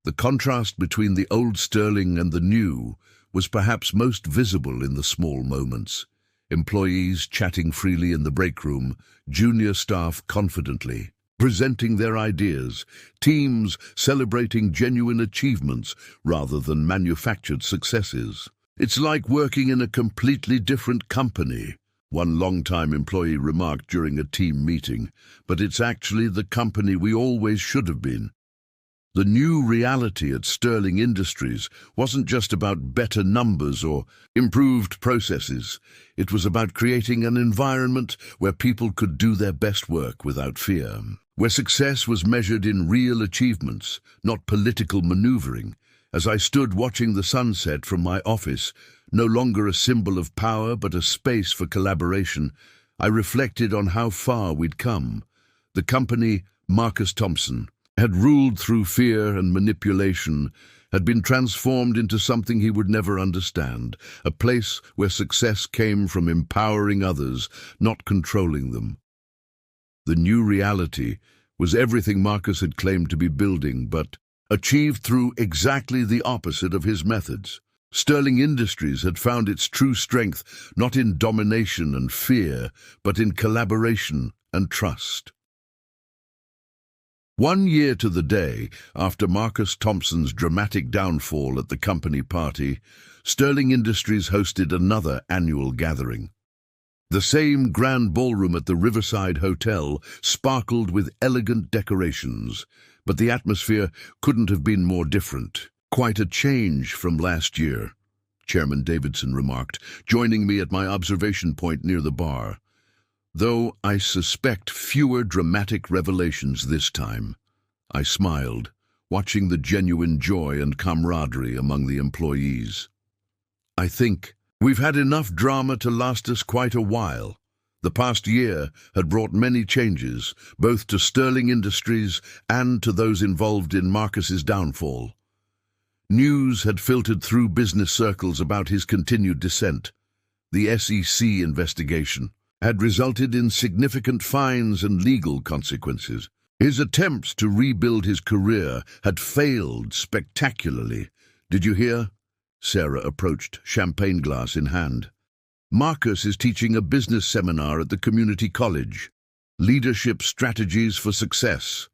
The contrast between the old Sterling and the new was perhaps most visible in the small moments. Employees chatting freely in the break room, junior staff confidently presenting their ideas, teams celebrating genuine achievements rather than manufactured successes. It's like working in a completely different company, one long-time employee remarked during a team meeting, but it's actually the company we always should have been. The new reality at Sterling Industries wasn't just about better numbers or improved processes. It was about creating an environment where people could do their best work without fear, where success was measured in real achievements, not political maneuvering. As I stood watching the sunset from my office, no longer a symbol of power but a space for collaboration, I reflected on how far we'd come. The company, Marcus Thompson, had ruled through fear and manipulation, had been transformed into something he would never understand, a place where success came from empowering others, not controlling them. The new reality was everything Marcus had claimed to be building, but achieved through exactly the opposite of his methods. Sterling Industries had found its true strength not in domination and fear, but in collaboration and trust. 1 year to the day after Marcus Thompson's dramatic downfall at the company party, Sterling Industries hosted another annual gathering. The same Grand Ballroom at the Riverside Hotel sparkled with elegant decorations, but the atmosphere couldn't have been more different. Quite a change from last year, Chairman Davidson remarked, joining me at my observation point near the bar. Though I suspect fewer dramatic revelations this time. I smiled, watching the genuine joy and camaraderie among the employees. I think we've had enough drama to last us quite a while. The past year had brought many changes, both to Sterling Industries and to those involved in Marcus's downfall. News had filtered through business circles about his continued descent. The SEC investigation had resulted in significant fines and legal consequences. His attempts to rebuild his career had failed spectacularly. Did you hear? Sarah approached, champagne glass in hand. Marcus is teaching a business seminar at the community college. Leadership Strategies for Success.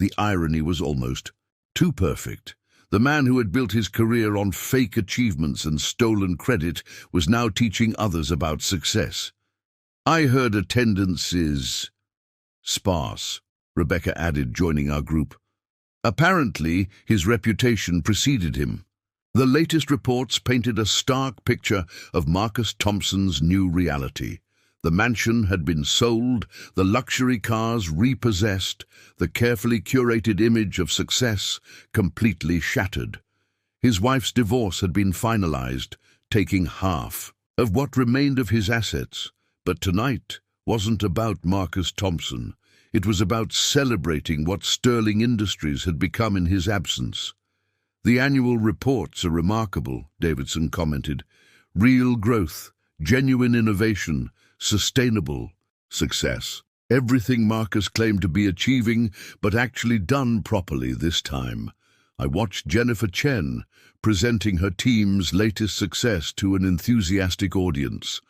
The irony was almost too perfect. The man who had built his career on fake achievements and stolen credit was now teaching others about success. I heard attendance is sparse, Rebecca added, joining our group. Apparently, his reputation preceded him. The latest reports painted a stark picture of Marcus Thompson's new reality. The mansion had been sold, the luxury cars repossessed, the carefully curated image of success completely shattered. His wife's divorce had been finalized, taking half of what remained of his assets. But tonight wasn't about Marcus Thompson. It was about celebrating what Sterling Industries had become in his absence. The annual reports are remarkable, Davidson commented. Real growth, genuine innovation, sustainable success. Everything Marcus claimed to be achieving, but actually done properly this time. I watched Jennifer Chen presenting her team's latest success to an enthusiastic audience.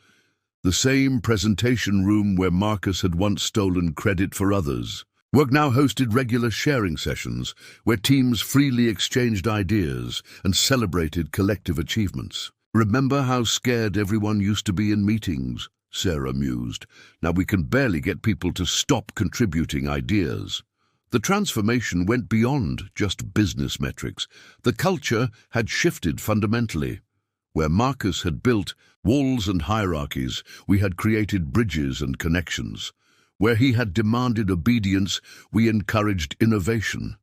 The same presentation room where Marcus had once stolen credit for others. Work now hosted regular sharing sessions where teams freely exchanged ideas and celebrated collective achievements. Remember how scared everyone used to be in meetings? Sarah mused. Now we can barely get people to stop contributing ideas. The transformation went beyond just business metrics. The culture had shifted fundamentally. Where Marcus had built walls and hierarchies, we had created bridges and connections. Where he had demanded obedience, we encouraged innovation.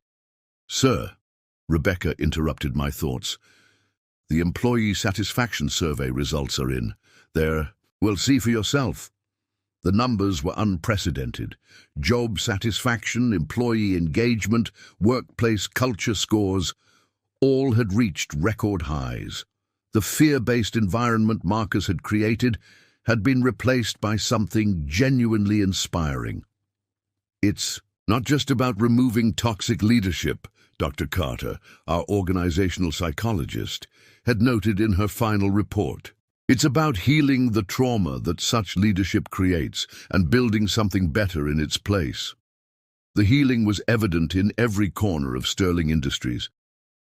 Sir, Rebecca interrupted my thoughts. The employee satisfaction survey results are in. We'll see for yourself. The numbers were unprecedented. Job satisfaction, employee engagement, workplace culture scores, all had reached record highs. The fear-based environment Marcus had created had been replaced by something genuinely inspiring. It's not just about removing toxic leadership, Dr. Carter, our organizational psychologist, had noted in her final report. It's about healing the trauma that such leadership creates and building something better in its place. The healing was evident in every corner of Sterling Industries.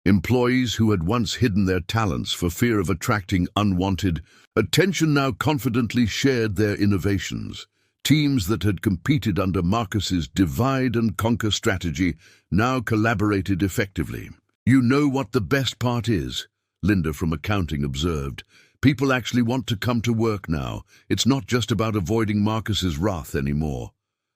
Employees who had once hidden their talents for fear of attracting unwanted attention now confidently shared their innovations. Teams that had competed under Marcus's divide-and-conquer strategy now collaborated effectively. You know what the best part is, Linda from accounting observed. People actually want to come to work now. It's not just about avoiding Marcus's wrath anymore.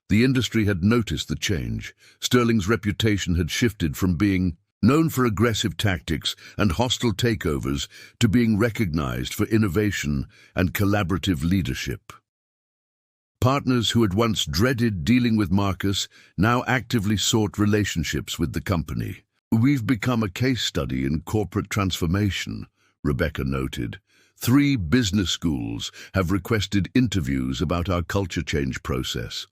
The industry had noticed the change. Sterling's reputation had shifted from being known for aggressive tactics and hostile takeovers to being recognized for innovation and collaborative leadership. Partners who had once dreaded dealing with Marcus now actively sought relationships with the company. We've become a case study in corporate transformation, Rebecca noted. 3 business schools have requested interviews about our culture change process.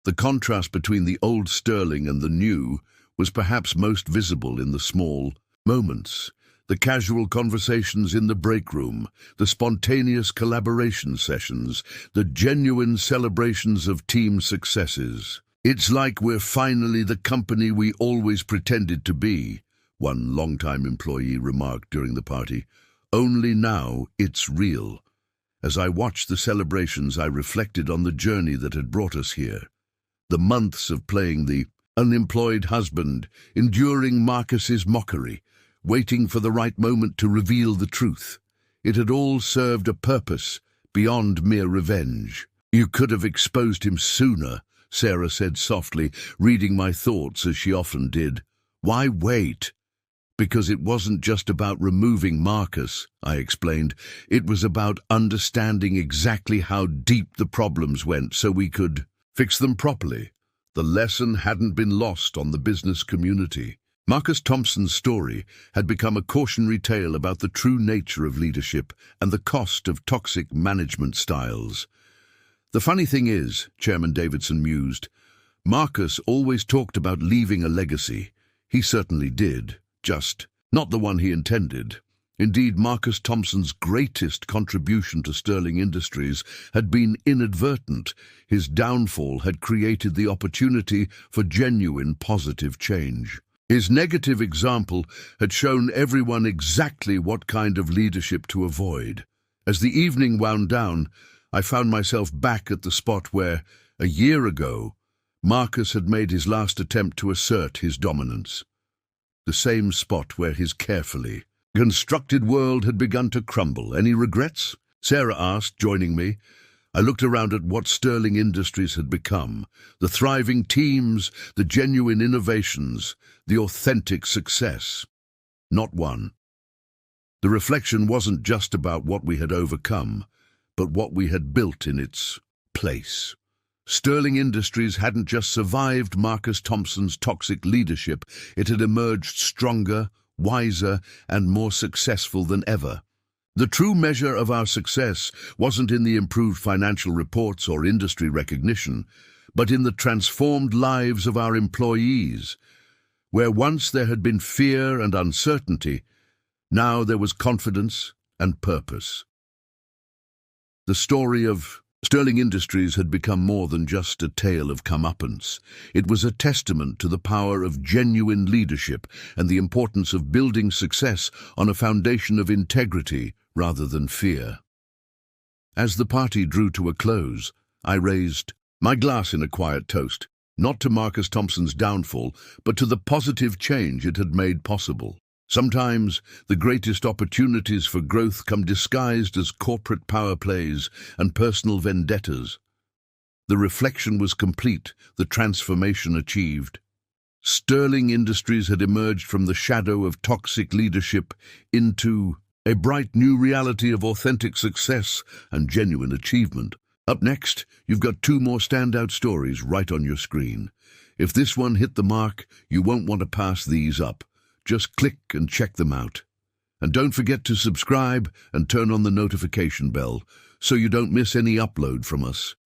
The contrast between the old Sterling and the new was perhaps most visible in the small moments. The casual conversations in the break room, the spontaneous collaboration sessions, the genuine celebrations of team successes. It's like we're finally the company we always pretended to be, one longtime employee remarked during the party. Only now it's real. As I watched the celebrations, I reflected on the journey that had brought us here. The months of playing the unemployed husband, enduring Marcus's mockery, waiting for the right moment to reveal the truth. It had all served a purpose beyond mere revenge. "You could have exposed him sooner," Sarah said softly, reading my thoughts as she often did. "Why wait?" "Because it wasn't just about removing Marcus," I explained. "It was about understanding exactly how deep the problems went so we could fix them properly." The lesson hadn't been lost on the business community. Marcus Thompson's story had become a cautionary tale about the true nature of leadership and the cost of toxic management styles. "The funny thing is," Chairman Davidson mused, "Marcus always talked about leaving a legacy. He certainly did, just not the one he intended. Indeed, Marcus Thompson's greatest contribution to Sterling Industries had been inadvertent. His downfall had created the opportunity for genuine positive change. His negative example had shown everyone exactly what kind of leadership to avoid. As the evening wound down, I found myself back at the spot where, a year ago, Marcus had made his last attempt to assert his dominance. The same spot where his carefully constructed world had begun to crumble. "Any regrets?" Sarah asked, joining me. I looked around at what Sterling Industries had become, the thriving teams, the genuine innovations, the authentic success. Not one. The reflection wasn't just about what we had overcome, but what we had built in its place. Sterling Industries hadn't just survived Marcus Thompson's toxic leadership, it had emerged stronger, wiser, and more successful than ever. The true measure of our success wasn't in the improved financial reports or industry recognition, but in the transformed lives of our employees. Where once there had been fear and uncertainty, now there was confidence and purpose. The story of Sterling Industries had become more than just a tale of comeuppance. It was a testament to the power of genuine leadership and the importance of building success on a foundation of integrity rather than fear. As the party drew to a close, I raised my glass in a quiet toast, not to Marcus Thompson's downfall, but to the positive change it had made possible. Sometimes the greatest opportunities for growth come disguised as corporate power plays and personal vendettas. The reflection was complete, the transformation achieved. Sterling Industries had emerged from the shadow of toxic leadership into a bright new reality of authentic success and genuine achievement. Up next, you've got 2 more standout stories right on your screen. If this one hit the mark, you won't want to pass these up. Just click and check them out. And don't forget to subscribe and turn on the notification bell so you don't miss any upload from us.